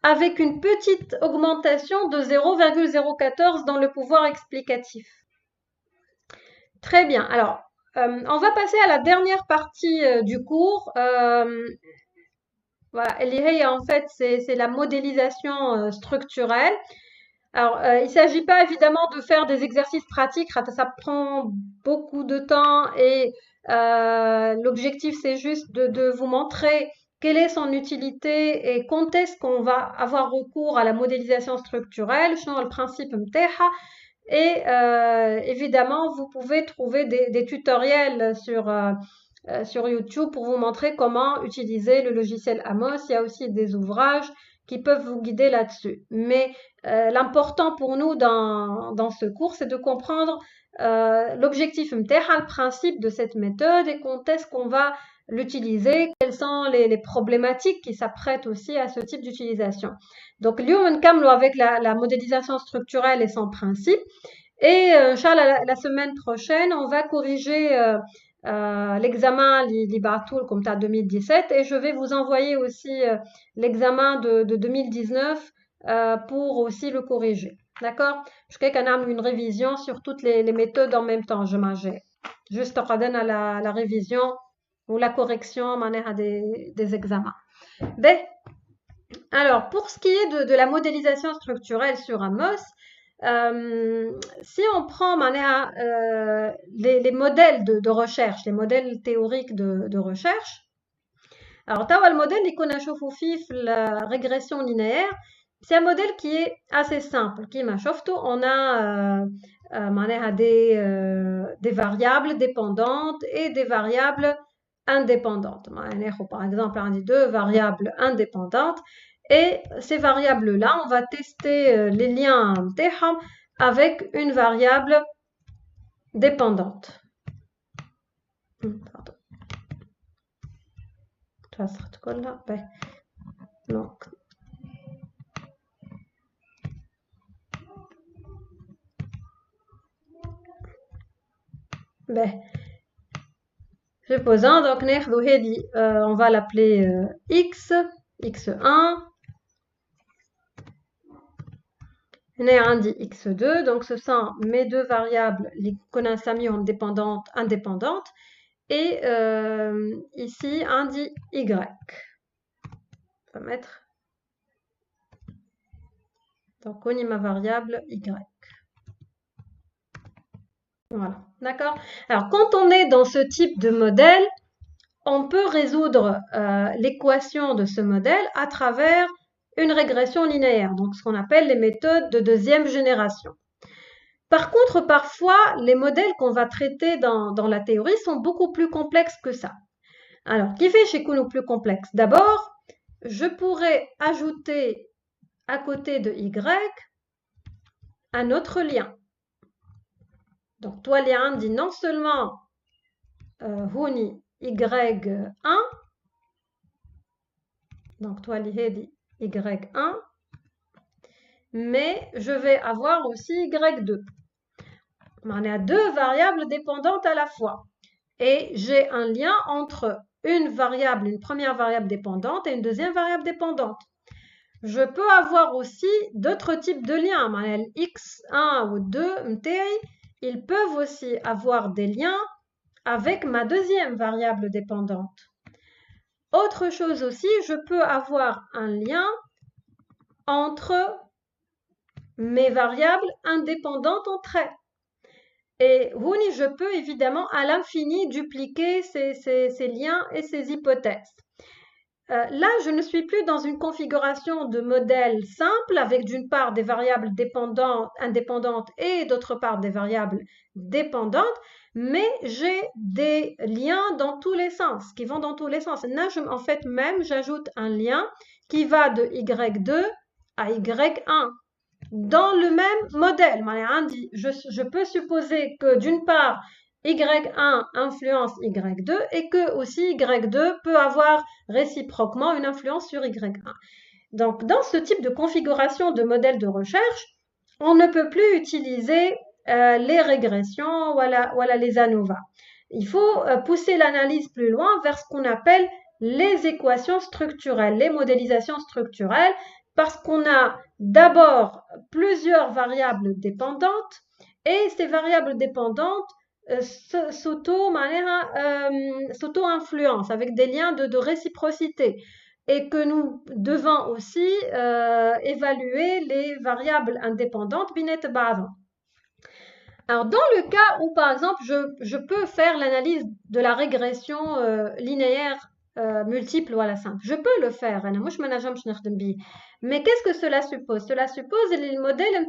avec une petite augmentation de 0,014 dans le pouvoir explicatif. Très bien. Alors, on va passer à la dernière partie du cours. Voilà, en fait, c'est la modélisation structurelle. Alors, il ne s'agit pas évidemment de faire des exercices pratiques, ça prend beaucoup de temps et l'objectif c'est juste de vous montrer quelle est son utilité et quand est-ce qu'on va avoir recours à la modélisation structurelle, le principe MTEHA. Et évidemment, vous pouvez trouver des tutoriels sur YouTube pour vous montrer comment utiliser le logiciel Amos. Il y a aussi des ouvrages qui peuvent vous guider là-dessus. Mais l'important pour nous dans ce cours, c'est de comprendre l'objectif MTEHA, le principe de cette méthode et quand est-ce qu'on va l'utiliser, quelles sont les problématiques qui s'apprêtent aussi à ce type d'utilisation. Donc, nous avec la modélisation structurelle et son principe. Et la semaine prochaine, on va corriger l'examen Libatul comme tu 2017 et je vais vous envoyer aussi l'examen de 2019 pour aussi le corriger. D'accord? Je crois qu'on a une révision sur toutes les méthodes en même temps. Je mangeais juste à la révision ou la correction des examens. Ben, Alors, pour ce qui est de la modélisation structurelle sur Amos, si on prend les modèles de recherche, les modèles théoriques de recherche, alors le modèle qu'on a chauffé la régression linéaire, c'est un modèle qui est assez simple. Qui m'a chauffé, on a des variables dépendantes et des variables indépendantes. Par exemple, on a deux variables indépendantes. Et ces variables-là, on va tester les liens avec une variable dépendante. Pardon. Donc, supposons donc on va l'appeler x1. On a un dit x2, donc ce sont mes deux variables qu'on a mis en indépendantes. Et ici, un dit y. On va mettre. Donc, on y ma variable y. Voilà, d'accord? Alors, quand on est dans ce type de modèle, on peut résoudre l'équation de ce modèle à travers une régression linéaire, donc ce qu'on appelle les méthodes de deuxième génération. Par contre, parfois, les modèles qu'on va traiter dans la théorie sont beaucoup plus complexes que ça. Alors, qui fait chez nous plus complexe? D'abord, je pourrais ajouter à côté de y un autre lien. Donc, toi, lien dit non seulement Huni y1, donc toi, dit y1, mais je vais avoir aussi y2. On a deux variables dépendantes à la fois. Et j'ai un lien entre une première variable dépendante et une deuxième variable dépendante. Je peux avoir aussi d'autres types de liens. x1 ou 2, ils peuvent aussi avoir des liens avec ma deuxième variable dépendante. Autre chose aussi, je peux avoir un lien entre mes variables indépendantes entre elles. Et je peux évidemment à l'infini dupliquer ces liens et ces hypothèses. Là, je ne suis plus dans une configuration de modèle simple avec d'une part des variables indépendantes et d'autre part des variables dépendantes, mais j'ai des liens dans tous les sens, qui vont dans tous les sens. Là, en fait, même, j'ajoute un lien qui va de y2 à y1. Dans le même modèle, je peux supposer que d'une part, y1 influence y2 et que aussi y2 peut avoir réciproquement une influence sur y1. Donc, dans ce type de configuration de modèle de recherche, on ne peut plus utiliser les régressions, voilà les ANOVA. Il faut pousser l'analyse plus loin vers ce qu'on appelle les équations structurelles, les modélisations structurelles, parce qu'on a d'abord plusieurs variables dépendantes et ces variables dépendantes s'auto-influencent avec des liens de réciprocité et que nous devons aussi évaluer les variables indépendantes binet ba'dha. Alors, dans le cas où, par exemple, je peux faire l'analyse de la régression linéaire multiple ou à la simple, je peux le faire. Mais qu'est-ce que cela suppose? Cela suppose que le modèle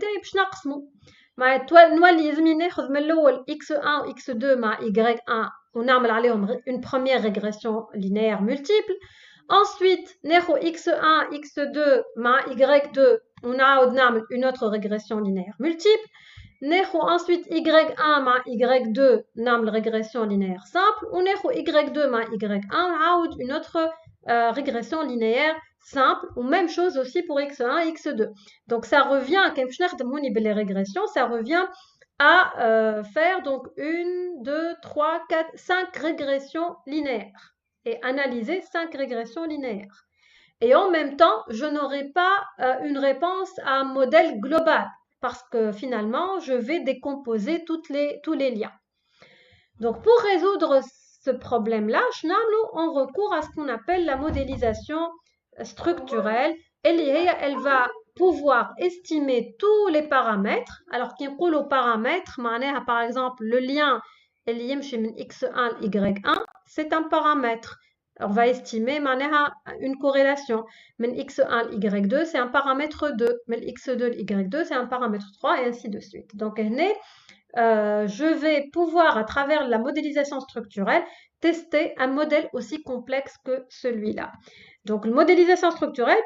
x1 ou x2 مع y1 ونعمل عليهم une première régression linéaire multiple. Ensuite, x1, x2 مع y2 ونعاود نعمل une autre régression linéaire multiple. Ensuite y1 مع y2 نعمل régression linéaire simple ou y2 مع y1 ونعاود une autre régression linéaire simple ou même chose aussi pour x1 et x2. Donc ça revient les régressions, ça revient à faire donc 1, 2, 3, 4, 5 régressions linéaires et analyser 5 régressions linéaires. Et en même temps, je n'aurai pas une réponse à un modèle global parce que finalement, je vais décomposer tous les liens. Donc, pour résoudre ce problème-là, on recourt à ce qu'on appelle la modélisation structurelle elle va pouvoir estimer tous les paramètres. Alors, qui aux paramètres, par exemple, le lien x1 à y1, c'est un paramètre. On va estimer une corrélation. Mais x1 à y2, c'est un paramètre 2. Mais x2 à y2, c'est un paramètre 3, et ainsi de suite. Donc, je vais pouvoir, à travers la modélisation structurelle, tester un modèle aussi complexe que celui-là. Donc, la modélisation structurelle,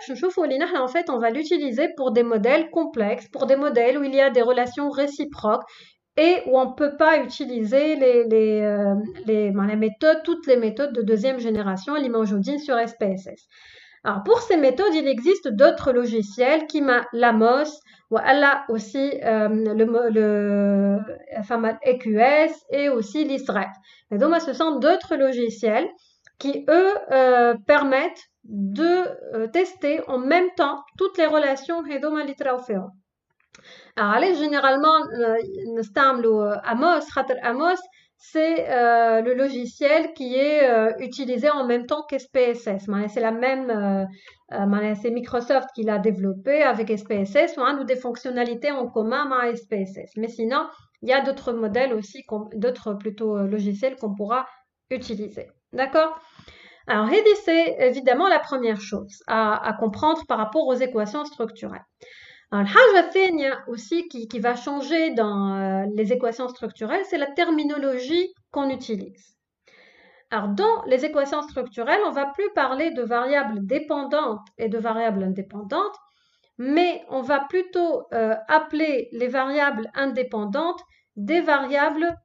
en fait, on va l'utiliser pour des modèles complexes, pour des modèles où il y a des relations réciproques et où on ne peut pas utiliser les méthodes, toutes les méthodes de deuxième génération, l'imagine sur SPSS. Alors, pour ces méthodes, il existe d'autres logiciels qui m'a l'AMOS, ou elle a aussi le EQS et aussi l'ISREF. Et donc, ce sont d'autres logiciels qui, eux, permettent de tester en même temps toutes les relations هذوما اللي تراو فيهم. Alors, allez, généralement, نستعملوا AMOS, خاطر AMOS, c'est le logiciel qui est utilisé en même temps qu'SPSS. C'est la même, c'est Microsoft qui l'a développé avec SPSS, ou des fonctionnalités en commun avec SPSS. Mais sinon, il y a d'autres modèles aussi, d'autres plutôt logiciels qu'on pourra utiliser. D'accord? Alors, c'est évidemment la première chose à comprendre par rapport aux équations structurelles. Alors, الحاجة aussi qui va changer dans les équations structurelles, c'est la terminologie qu'on utilise. Alors, dans les équations structurelles, on ne va plus parler de variables dépendantes et de variables indépendantes, mais on va plutôt appeler les variables indépendantes des variables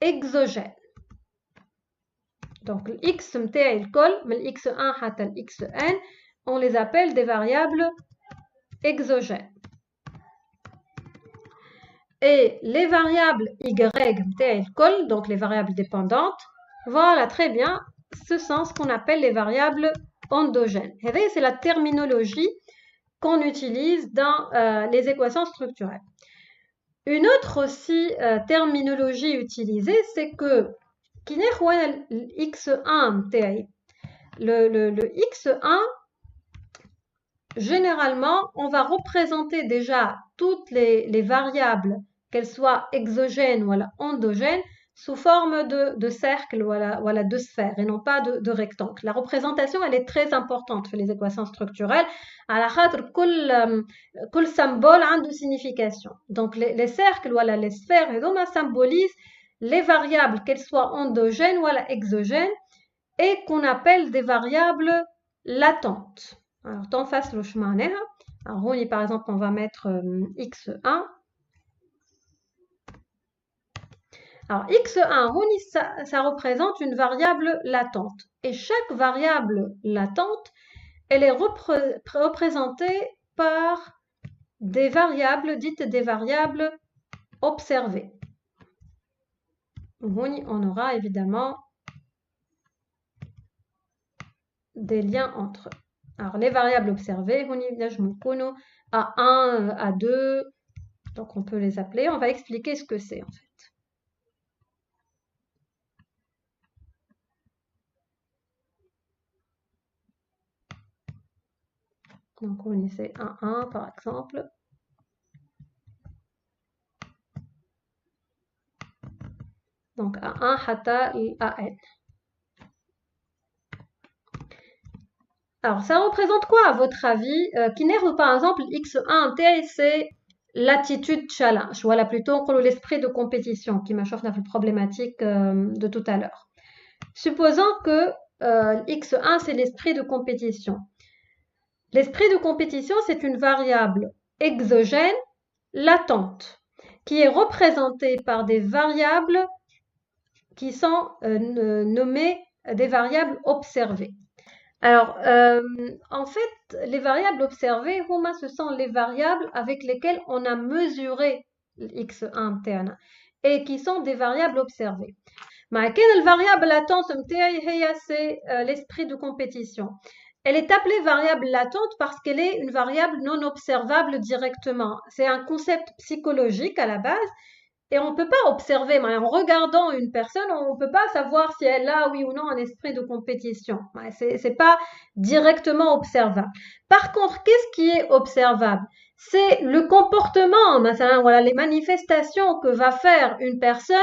exogènes. Donc, x متاعي الكل من x1 حتى xn, on les appelle des variables exogènes. Et les variables y متاعي الكل, donc les variables dépendantes, voilà, très bien, ce sont ce qu'on appelle les variables endogènes. Et c'est la terminologie qu'on utilise dans les équations structurelles. Une autre aussi terminologie utilisée, c'est que x1 le x1, généralement, on va représenter déjà toutes les variables, qu'elles soient exogènes ou endogènes, sous forme de cercle ou de sphère et non pas de rectangle. La représentation, elle est très importante pour les équations structurelles. À la khatre, كل symbole a une signification. Donc, les cercles ou les sphères, ils symbolisent les variables, qu'elles soient endogènes ou exogènes, et qu'on appelle des variables latentes. Alors, t'en face le chemin. Alors, par exemple, on va mettre x1. Alors, x1, ça représente une variable latente. Et chaque variable latente, elle est représentée par des variables dites des variables observées. On aura évidemment des liens entre eux. Alors, les variables observées, A1, A2, donc on peut les appeler. On va expliquer ce que c'est en fait. Donc, on essaie A1 par exemple. Donc, A1 hata AN. Alors, ça représente quoi à votre avis? Par exemple, x1 c'est l'attitude challenge, voilà plutôt l'esprit de compétition qui m'a chauffé la problématique de tout à l'heure. Supposons que x1 c'est l'esprit de compétition. L'esprit de compétition, c'est une variable exogène latente qui est représentée par des variables qui sont nommées des variables observées. Alors, en fait, les variables observées, ce sont les variables avec lesquelles on a mesuré x1 et qui sont des variables observées. Mais quelle variable latente c'est l'esprit de compétition. Elle est appelée variable latente parce qu'elle est une variable non observable directement. C'est un concept psychologique à la base Et on ne peut pas observer, mais en regardant une personne, on ne peut pas savoir si elle a, oui ou non, un esprit de compétition. Ouais, c'est pas directement observable. Par contre, qu'est-ce qui est observable? C'est le comportement, مثلا, voilà, les manifestations que va faire une personne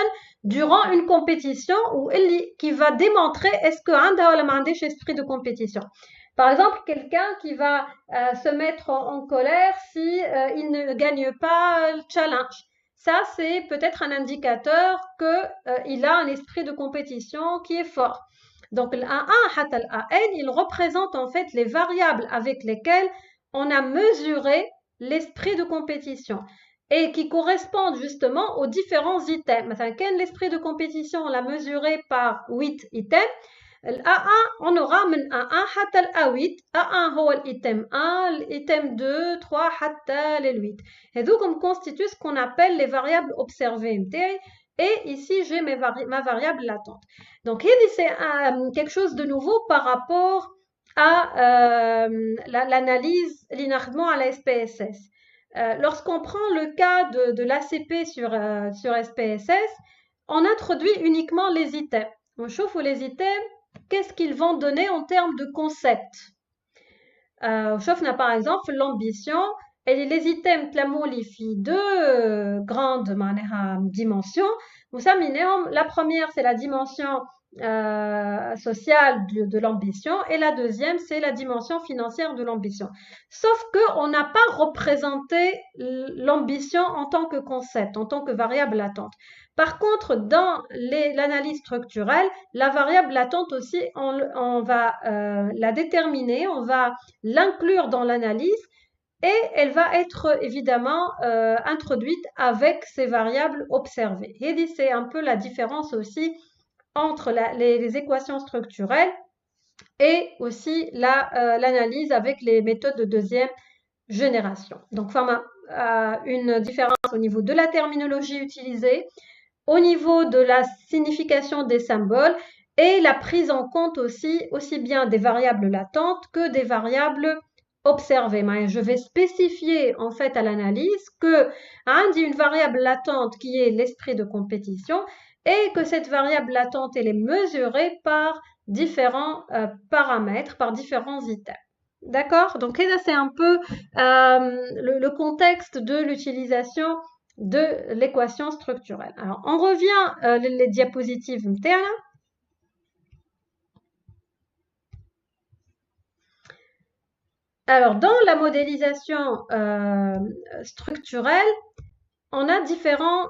durant une compétition ou qui va démontrer est-ce que عنده ولا ما عندهش esprit de compétition. Par exemple, quelqu'un qui va se mettre en colère si il ne gagne pas le challenge. Ça, c'est peut-être un indicateur qu'il a un esprit de compétition qui est fort. Donc, l'A1, il représente en fait les variables avec lesquelles on a mesuré l'esprit de compétition et qui correspondent justement aux différents items. مثلا, l'esprit de compétition, on l'a mesuré par 8 items. الA1 on aura من A1 حتى الA8. A1 هو l'item 1, l'item 2, 3 حتى لل8. Et donc on constitue ce qu'on appelle les variables observées. Et ici j'ai ma variable latente. Donc c'est quelque chose de nouveau par rapport à l'analyse linéairement à la SPSS. Lorsqu'on prend le cas de l'ACP sur SPSS, on introduit uniquement les items. On chauffe les items. Qu'est-ce qu'ils vont donner en termes de concept? On a par exemple l'ambition et les items tlamolifient deux grandes dimensions. La première, c'est la dimension sociale de l'ambition et la deuxième, c'est la dimension financière de l'ambition. Sauf qu'on n'a pas représenté l'ambition en tant que concept, en tant que variable latente. Par contre, dans l'analyse structurelle, la variable latente aussi, on va la déterminer, on va l'inclure dans l'analyse et elle va être évidemment introduite avec ces variables observées. Et c'est un peu la différence aussi entre les équations structurelles et aussi l'analyse avec les méthodes de deuxième génération. Donc, une différence au niveau de la terminologie utilisée, au niveau de la signification des symboles et la prise en compte aussi bien des variables latentes que des variables observées. Mais je vais spécifier en fait à l'analyse que dit une variable latente qui est l'esprit de compétition et que cette variable latente elle est mesurée par différents paramètres, par différents items. D'accord? Donc là, c'est un peu le contexte de l'utilisation de l'équation structurelle. Alors, on revient les diapositives internes. Alors, dans la modélisation structurelle, on a différents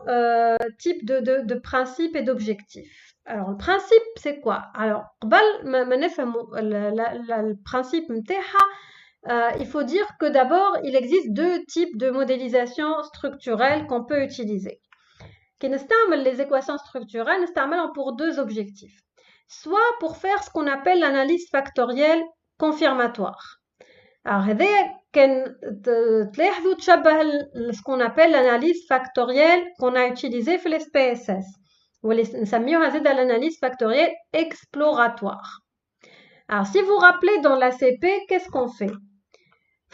types de principes et d'objectifs. Alors, le principe, c'est quoi? Alors, le principe il faut dire que d'abord, il existe deux types de modélisation structurelle qu'on peut utiliser. Les équations structurelles نستعملهم pour deux objectifs. Soit pour faire ce qu'on appelle l'analyse factorielle confirmatoire. Alors, ce qu'on appelle l'analyse factorielle qu'on a utilisée pour les SPSS. C'est l'analyse factorielle exploratoire. Alors, si vous vous rappelez dans l'ACP, qu'est-ce qu'on fait?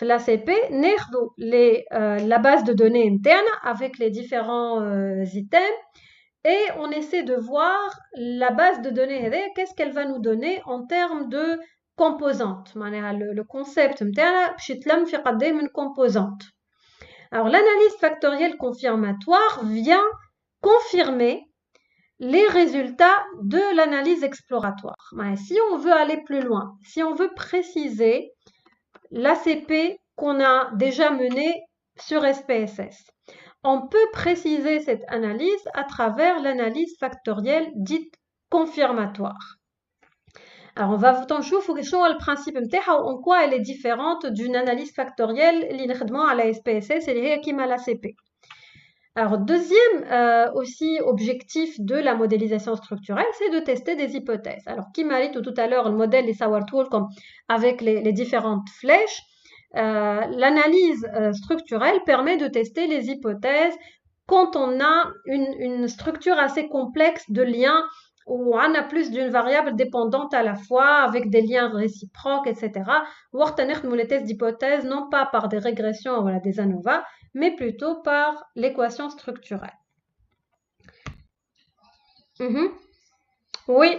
L'ACP, la base de données interne avec les différents items et on essaie de voir la base de données, qu'est-ce qu'elle va nous donner en termes de composantes. Le concept interne, une composante. Alors, l'analyse factorielle confirmatoire vient confirmer les résultats de l'analyse exploratoire. Si on veut aller plus loin, si on veut préciser l'ACP qu'on a déjà mené sur SPSS. On peut préciser cette analyse à travers l'analyse factorielle dite confirmatoire. Alors, on va voir le principe en quoi elle est différente d'une analyse factorielle à la SPSS et à l'ACP. Alors, deuxième aussi objectif de la modélisation structurelle, c'est de tester des hypothèses. Alors, qui m'a dit tout à l'heure le modèle des Sauertool avec les différentes flèches, l'analyse structurelle permet de tester les hypothèses quand on a une structure assez complexe de liens où on a plus d'une variable dépendante à la fois avec des liens réciproques, etc. Ou les tests d'hypothèse non pas par des régressions, des ANOVA, mais plutôt par l'équation structurelle. Mhm. Oui,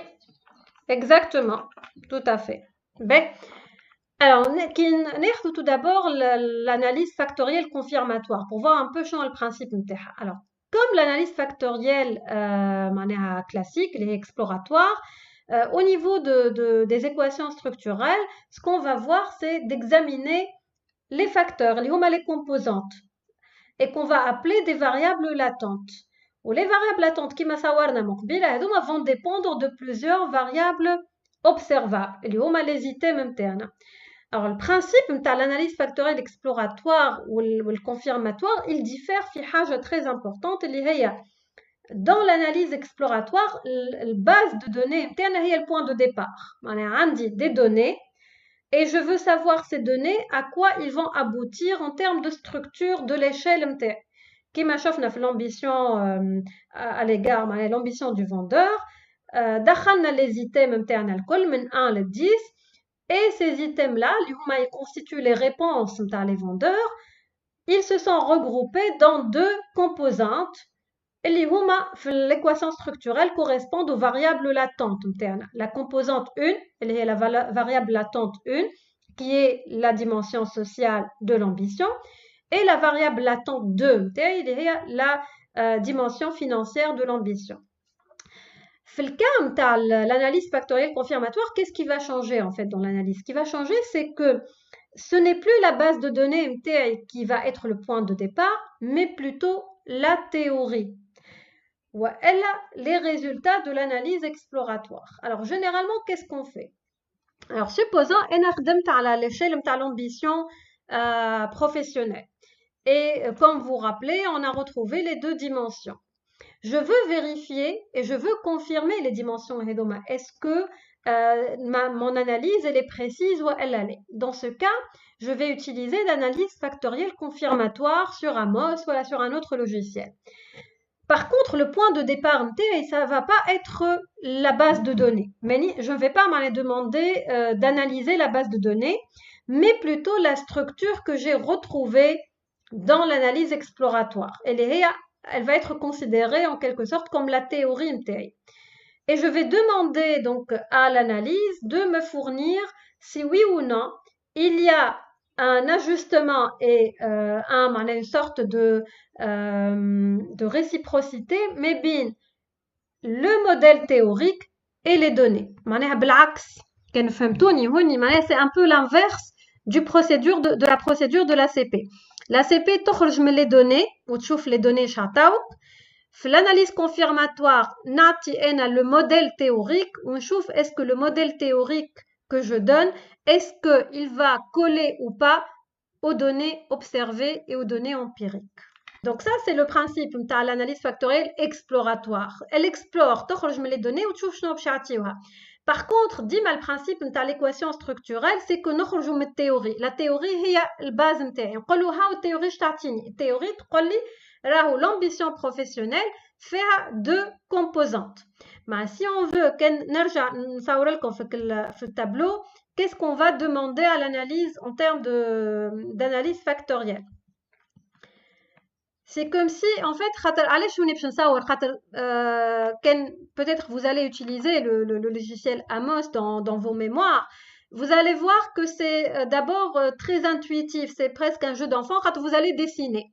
exactement. Tout à fait. Ben, alors, tout d'abord l'analyse factorielle confirmatoire pour voir un peu le principe نتاعها. Alors, comme l'analyse factorielle معناها classique, les exploratoires, au niveau des équations structurelles, ce qu'on va voir, c'est d'examiner les facteurs, les composantes, et qu'on va appeler des variables latentes. Ou les variables latentes qui vont dépendre de plusieurs variables observables, les items internes. Alors, le principe de l'analyse factorielle exploratoire ou le confirmatoire, il diffère في حاجة très importante اللي هي dans l'analyse exploratoire, la base de données interne est le point de départ. On a des données et je veux savoir ces données à quoi ils vont aboutir en termes de structure de l'échelle interne. Qui m'a chauffé l'ambition à l'égard, l'ambition du vendeur. دخلنا les items internes الكل من 1 à 10. Et ces items-là, ils constituent les réponses dans les vendeurs. Ils se sont regroupés dans deux composantes. Et l'équation structurelle correspond aux variables latentes. La composante 1, elle est la variable latente 1, qui est la dimension sociale de l'ambition. Et la variable latente 2, elle est la dimension financière de l'ambition. Dans le cas de l'analyse factorielle confirmatoire, qu'est-ce qui va changer en fait dans l'analyse? Ce qui va changer, c'est que ce n'est plus la base de données MTI qui va être le point de départ, mais plutôt la théorie. Ou elle a les résultats de l'analyse exploratoire. Alors généralement, qu'est-ce qu'on fait? Alors supposons qu'on à l'échelle de l'ambition professionnelle. Et comme vous vous rappelez, on a retrouvé les deux dimensions. Je veux vérifier et je veux confirmer les dimensions Hedoma. Est-ce que mon analyse elle est précise ou elle l'est? Dans ce cas, je vais utiliser l'analyse factorielle confirmatoire sur Amos, voilà, sur un autre logiciel. Par contre, le point de départ ça ne va pas être la base de données. Mais je ne vais pas m'en demander d'analyser la base de données, mais plutôt la structure que j'ai retrouvée dans l'analyse exploratoire. Elle va être considérée en quelque sorte comme la théorie MTI. Et je vais demander donc à l'analyse de me fournir si oui ou non il y a un ajustement et une sorte de réciprocité, mais bien le modèle théorique et les données. C'est un peu l'inverse de la procédure de l'ACP. L'ACP, تخرج من les données وتشوف les données شعطاوك. في l'analyse confirmatoire, نعطي أنا le modèle théorique ونشوف est-ce que le modèle théorique que je donne, est-ce qu'il va coller ou pas aux données observées et aux données empiriques. Donc ça, c'est le principe de l'analyse factorielle exploratoire. Elle explore, تخرج من les données وتشوف شنو باش يعطيوها. Par contre, ديما le principe de l'équation structurelle, c'est que نخرجوا من التhéorie. La théorie هي الباز نتاعي. نقولوا هاو التhéorie اش تعطيني. التhéorie تقول لي راهو l'ambition professionnelle فيها deux composantes. Mais si on veut نرجع نصور لكم في الtableau, qu'est-ce qu'on va demander à l'analyse en termes d'analyse factorielle? C'est comme si, en fait, peut-être vous allez utiliser le logiciel Amos dans vos mémoires. Vous allez voir que c'est d'abord très intuitif, c'est presque un jeu d'enfant quand vous allez dessiner.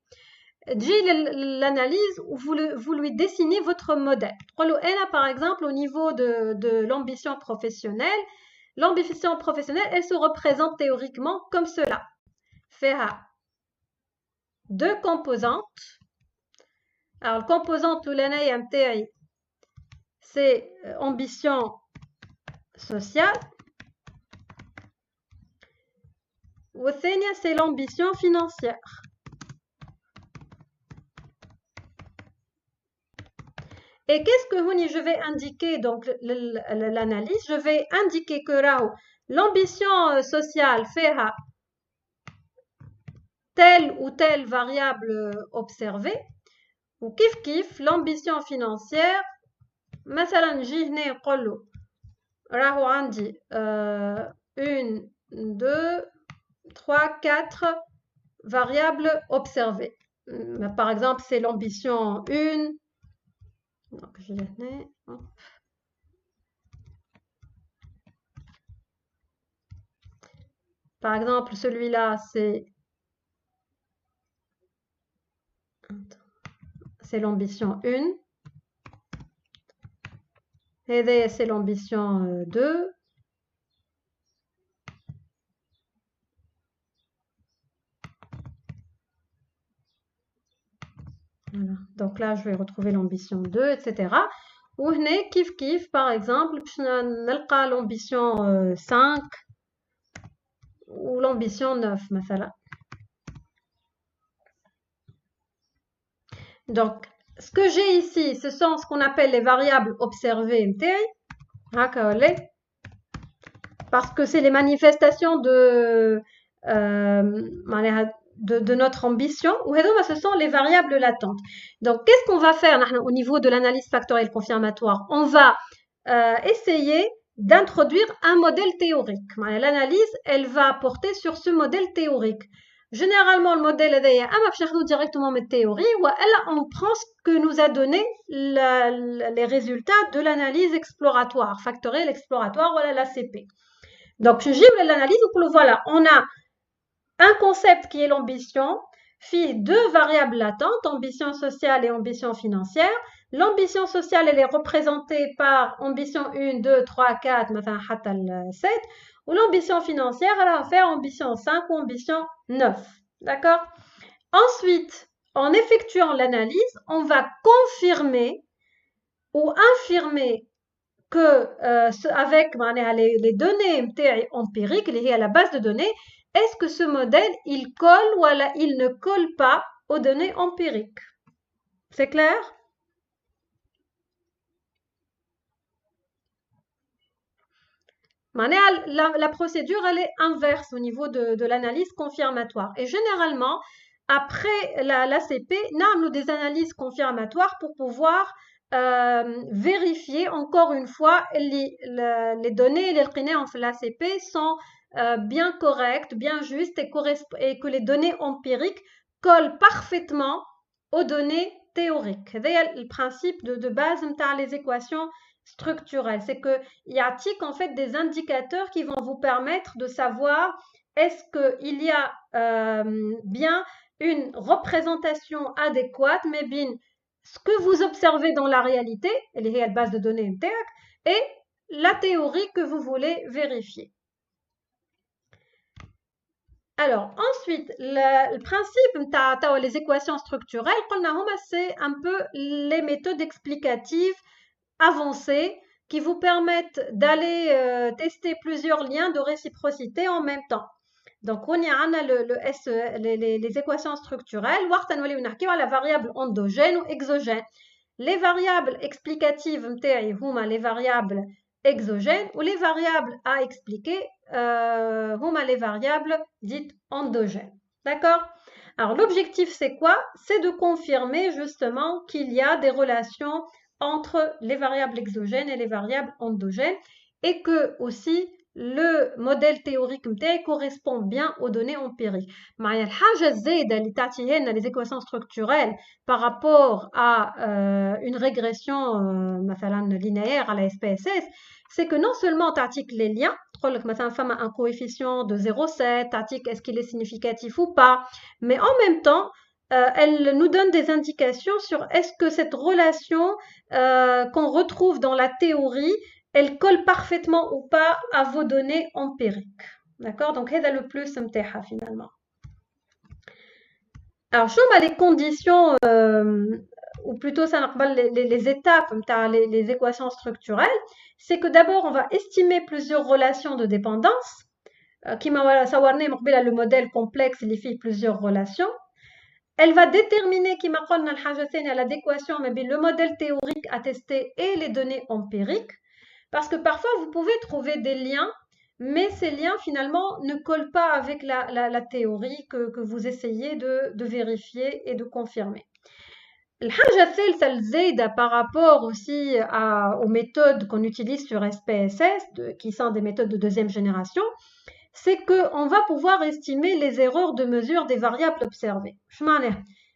L'analyse, vous lui dessinez votre modèle. Par exemple, au niveau de l'ambition professionnelle, elle se représente théoriquement comme cela. Faire deux composantes. Alors, le composante c'est ambition sociale. C'est l'ambition financière. Et qu'est-ce que je vais indiquer donc l'analyse? Je vais indiquer que l'ambition sociale fait telle ou telle variable observée. Ou kif l'ambition financière. مثلا نجي هنا نقول له راهو عندي 1 2 3 4 variables observées. Par exemple, c'est l'ambition 1. Donc, Par exemple, celui-là, c'est l'ambition 1. Et c'est l'ambition 2. Voilà. Donc là, je vais retrouver l'ambition 2, etc. Ou kif kif, par exemple, l'ambition 5 ou l'ambition 9, مثلا. Donc, ce que j'ai ici, ce sont ce qu'on appelle les variables observées, parce que c'est les manifestations de notre ambition, ou ce sont les variables latentes. Donc, qu'est-ce qu'on va faire au niveau de l'analyse factorielle confirmatoire? On va essayer d'introduire un modèle théorique. L'analyse, elle va porter sur ce modèle théorique. Généralement, le modèle est directement de théorie, ou on prend ce que nous a donné les résultats de l'analyse exploratoire, factorielle exploratoire, voilà l'ACP. Donc, je gère l'analyse, voilà, on a un concept qui est l'ambition, fait deux variables latentes, ambition sociale et ambition financière. L'ambition sociale, elle est représentée par ambition 1, 2, 3, 4, 7. Ou l'ambition financière, elle va faire ambition 5 ou ambition 9. D'accord? Ensuite, en effectuant l'analyse, on va confirmer ou infirmer que avec les données empiriques, liées à la base de données, est-ce que ce modèle, il colle ou il ne colle pas aux données empiriques? C'est clair? La procédure, elle est inverse au niveau de l'analyse confirmatoire. Et généralement, après l'ACP, nous avons des analyses confirmatoires pour pouvoir vérifier encore une fois les données les en l'ACP sont bien correctes, bien justes et que les données empiriques collent parfaitement aux données théoriques. C'est le principe de base des équations structurelles. C'est qu'il y a en fait des indicateurs qui vont vous permettre de savoir est-ce qu'il y a bien une représentation adéquate, mais bien ce que vous observez dans la réalité, elle est la base de données MTEC, et la théorie que vous voulez vérifier. Alors, ensuite, le principe les équations structurelles, c'est un peu les méthodes explicatives avancées qui vous permettent d'aller tester plusieurs liens de réciprocité en même temps. Donc, on y a les équations structurelles, la variable endogène ou exogène. Les variables explicatives, les variables exogènes, ou les variables à expliquer, les variables dites endogènes. D'accord? Alors, l'objectif, c'est quoi? C'est de confirmer justement qu'il y a des relations entre les variables exogènes et les variables endogènes et que aussi le modèle théorique correspond bien aux données empiriques. Les équations structurelles par rapport à une régression linéaire à la SPSS, c'est que non seulement tu les liens, un coefficient de 0,7, est-ce qu'il est significatif ou pas, mais en même temps, elle nous donne des indications sur est-ce que cette relation qu'on retrouve dans la théorie, elle colle parfaitement ou pas à vos données empiriques. D'accord? Donc, c'est le plus mteha finalement. Alors, je vois les conditions, ou plutôt ça les étapes, les équations structurelles, c'est que d'abord, on va estimer plusieurs relations de dépendance, qui m'a savoir le modèle complexe, il fait plusieurs relations. Elle va déterminer qui m'a l'adéquation mais le modèle théorique à tester et les données empiriques. Parce que parfois, vous pouvez trouver des liens, mais ces liens, finalement, ne collent pas avec la théorie que vous essayez de vérifier et de confirmer. Par rapport aussi aux méthodes qu'on utilise sur SPSS, qui sont des méthodes de deuxième génération, c'est qu'on va pouvoir estimer les erreurs de mesure des variables observées.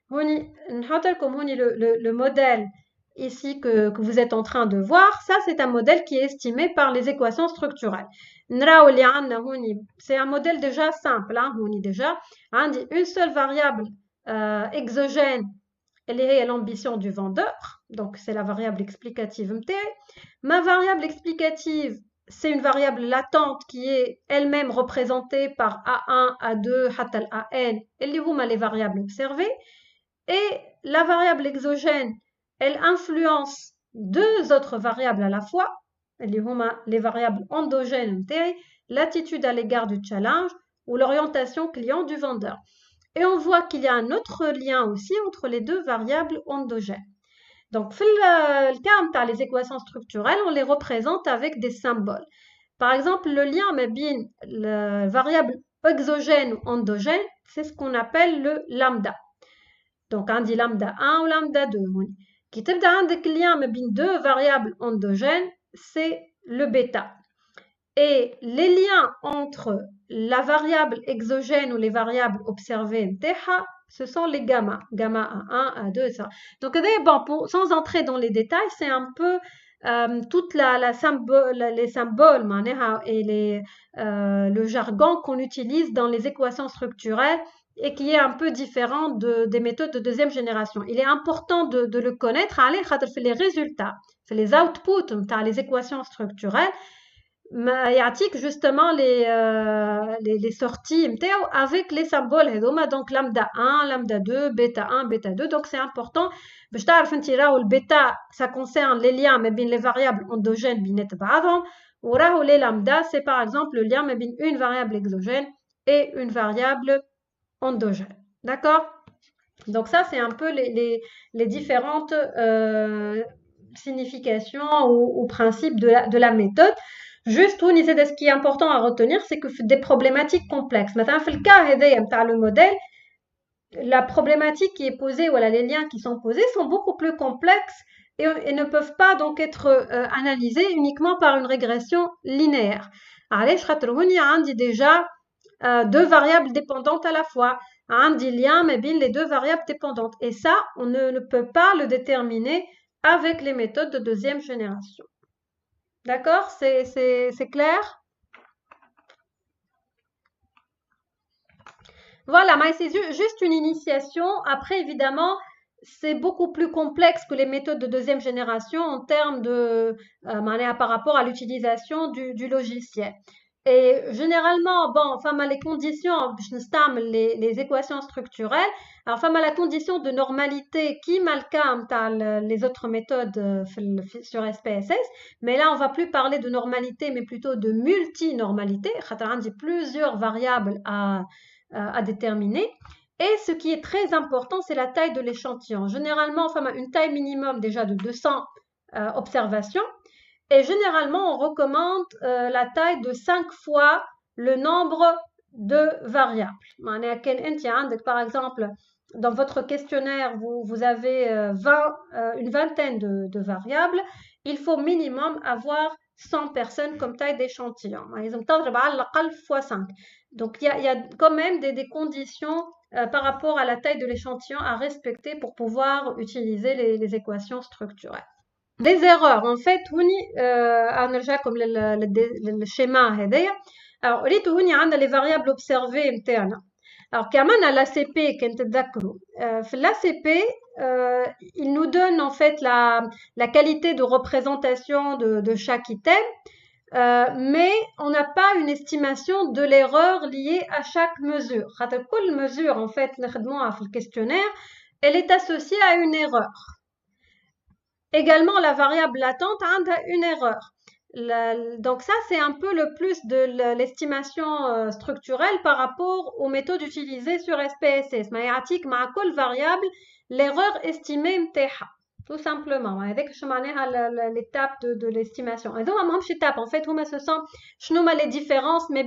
Le modèle ici que vous êtes en train de voir, ça c'est un modèle qui est estimé par les équations structurelles. C'est un modèle déjà simple, hein, déjà. Une seule variable exogène, elle est l'ambition du vendeur, donc c'est la variable explicative. Ma variable explicative, c'est une variable latente qui est elle-même représentée par A1, A2, حتى AN, اللي هما les variables observées. Et la variable exogène, elle influence deux autres variables à la fois, les variables endogènes, l'attitude à l'égard du challenge ou l'orientation client du vendeur. Et on voit qu'il y a un autre lien aussi entre les deux variables endogènes. Donc, le cas les équations structurelles, on les représente avec des symboles. Par exemple, le lien entre la variable exogène ou endogène, c'est ce qu'on appelle le lambda. Donc, on dit lambda 1 ou lambda 2. Qui تبدا عندك lien entre deux variables endogènes, c'est le bêta. Et les liens entre la variable exogène ou les variables observées, ce sont les gamma. Gamma A1, A2, etc. Donc, bon, sans entrer dans les détails, c'est un peu toute les symboles et le jargon qu'on utilise dans les équations structurelles et qui est un peu différent des méthodes de deuxième génération. Il est important de le connaître, les résultats, les outputs, les équations structurelles, justement les sorties avec les symboles donc lambda 1, lambda 2, bêta 1, bêta 2. Donc c'est important. Le bêta, ça concerne les liens mais les variables endogènes ou les lambda, c'est par exemple le lien mais une variable exogène et une variable endogène. D'accord? Donc ça, c'est un peu les différentes significations ou principes de la méthode. Juste, ce qui est important à retenir, c'est que des problématiques complexes. Maintenant, dans le cas le modèle, la problématique qui est posée, voilà, les liens qui sont posés sont beaucoup plus complexes et ne peuvent pas donc être analysés uniquement par une régression linéaire. Allez, je dit déjà deux variables dépendantes à la fois. Un lien mais bien les deux variables dépendantes. Et ça, on ne peut pas le déterminer avec les méthodes de deuxième génération. D'accord? C'est clair? Voilà, mais c'est juste une initiation. Après, évidemment, c'est beaucoup plus complexe que les méthodes de deuxième génération en termes de par rapport à l'utilisation du logiciel. Et généralement, bon, les conditions, les équations structurelles, alors la condition de normalité qui malcam les autres méthodes sur SPSS, mais là on va plus parler de normalité, mais plutôt de multinormalité, plusieurs variables à déterminer. Et ce qui est très important, c'est la taille de l'échantillon. Généralement, une taille minimum déjà de 200 observations. Et généralement, on recommande la taille de 5 fois le nombre de variables. Par exemple, dans votre questionnaire, vous avez une vingtaine de variables. Il faut minimum avoir 100 personnes comme taille d'échantillon. Ils ont fois 5. Donc, il y a quand même des conditions par rapport à la taille de l'échantillon à respecter pour pouvoir utiliser les équations structurelles. Les erreurs, en fait, هنرجع comme le schéma هذايا. Alors, قريتوا هوني عندنا les variables observées نتاعنا. Alors, كمان l'ACP كنت تذكروا. في l'ACP, il nous donne en fait la qualité de représentation de chaque item, mais on n'a pas une estimation de l'erreur liée à chaque mesure. Quelle mesure, en fait, le questionnaire, elle est associée à une erreur. Également, la variable latente a une erreur. Donc ça, c'est un peu le plus de l'estimation structurelle par rapport aux méthodes utilisées sur SPSS. Mais يعطيك مع كل variable l'erreur estimée متاعها. Tout simplement. Avec l'étape de l'estimation. Et donc, étape, en fait, ce sont les différences mais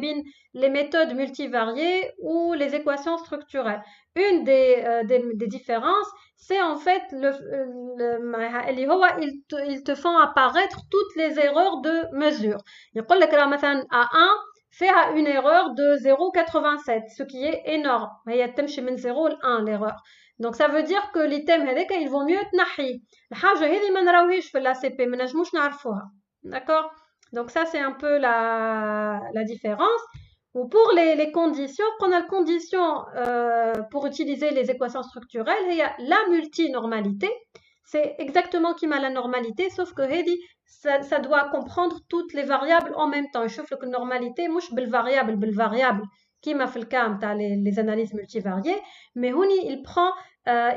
les méthodes multivariées ou les équations structurelles. Une des différences, c'est en fait ils te font apparaître toutes les erreurs de mesure. يقول لك مثلا A1 fait une erreur de 0,87, ce qui est énorme. هي تمشي من 0 ل 1 l'erreur. Donc ça veut dire que les thèmes هذاك il vaut mieux تنحي الحاجة هذه ما نراوهيش في l'ACP ما نجموش نعرفوها. D'accord? Donc ça c'est un peu la différence. Ou pour les conditions, qu'on a la condition pour utiliser les équations structurelles, il y a la multinormalité. C'est exactement qui m'a la normalité, sauf que Hedi, ça doit comprendre toutes les variables en même temps. Je trouve que normalité, mouche بالvariable, qui m'a fait le cas les analyses multivariées, mais Huni,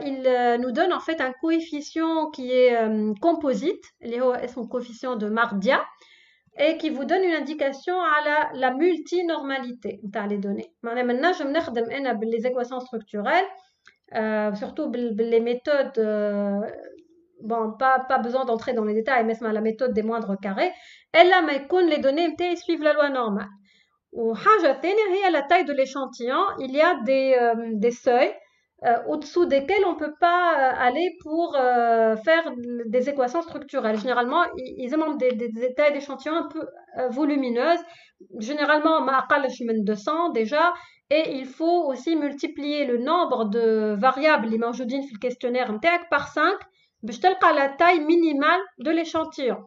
il nous donne en fait un coefficient qui est composite, son coefficient de Mardia, et qui vous donne une indication à la multinormalité dans les données. Maintenant, je me les équations structurelles, surtout les méthodes, bon, pas besoin d'entrer dans les détails, mais c'est la méthode des moindres carrés. Elle a les données suivent la loi normale. Ou la taille de l'échantillon, il y a des seuils au-dessous desquels on ne peut pas aller pour faire des équations structurelles. Généralement, ils demandent des tailles d'échantillons un peu volumineuses. Généralement, de 200 déjà. Et il faut aussi multiplier le nombre de variables qui sont dans le questionnaire par 5 pour trouver la taille minimale de l'échantillon.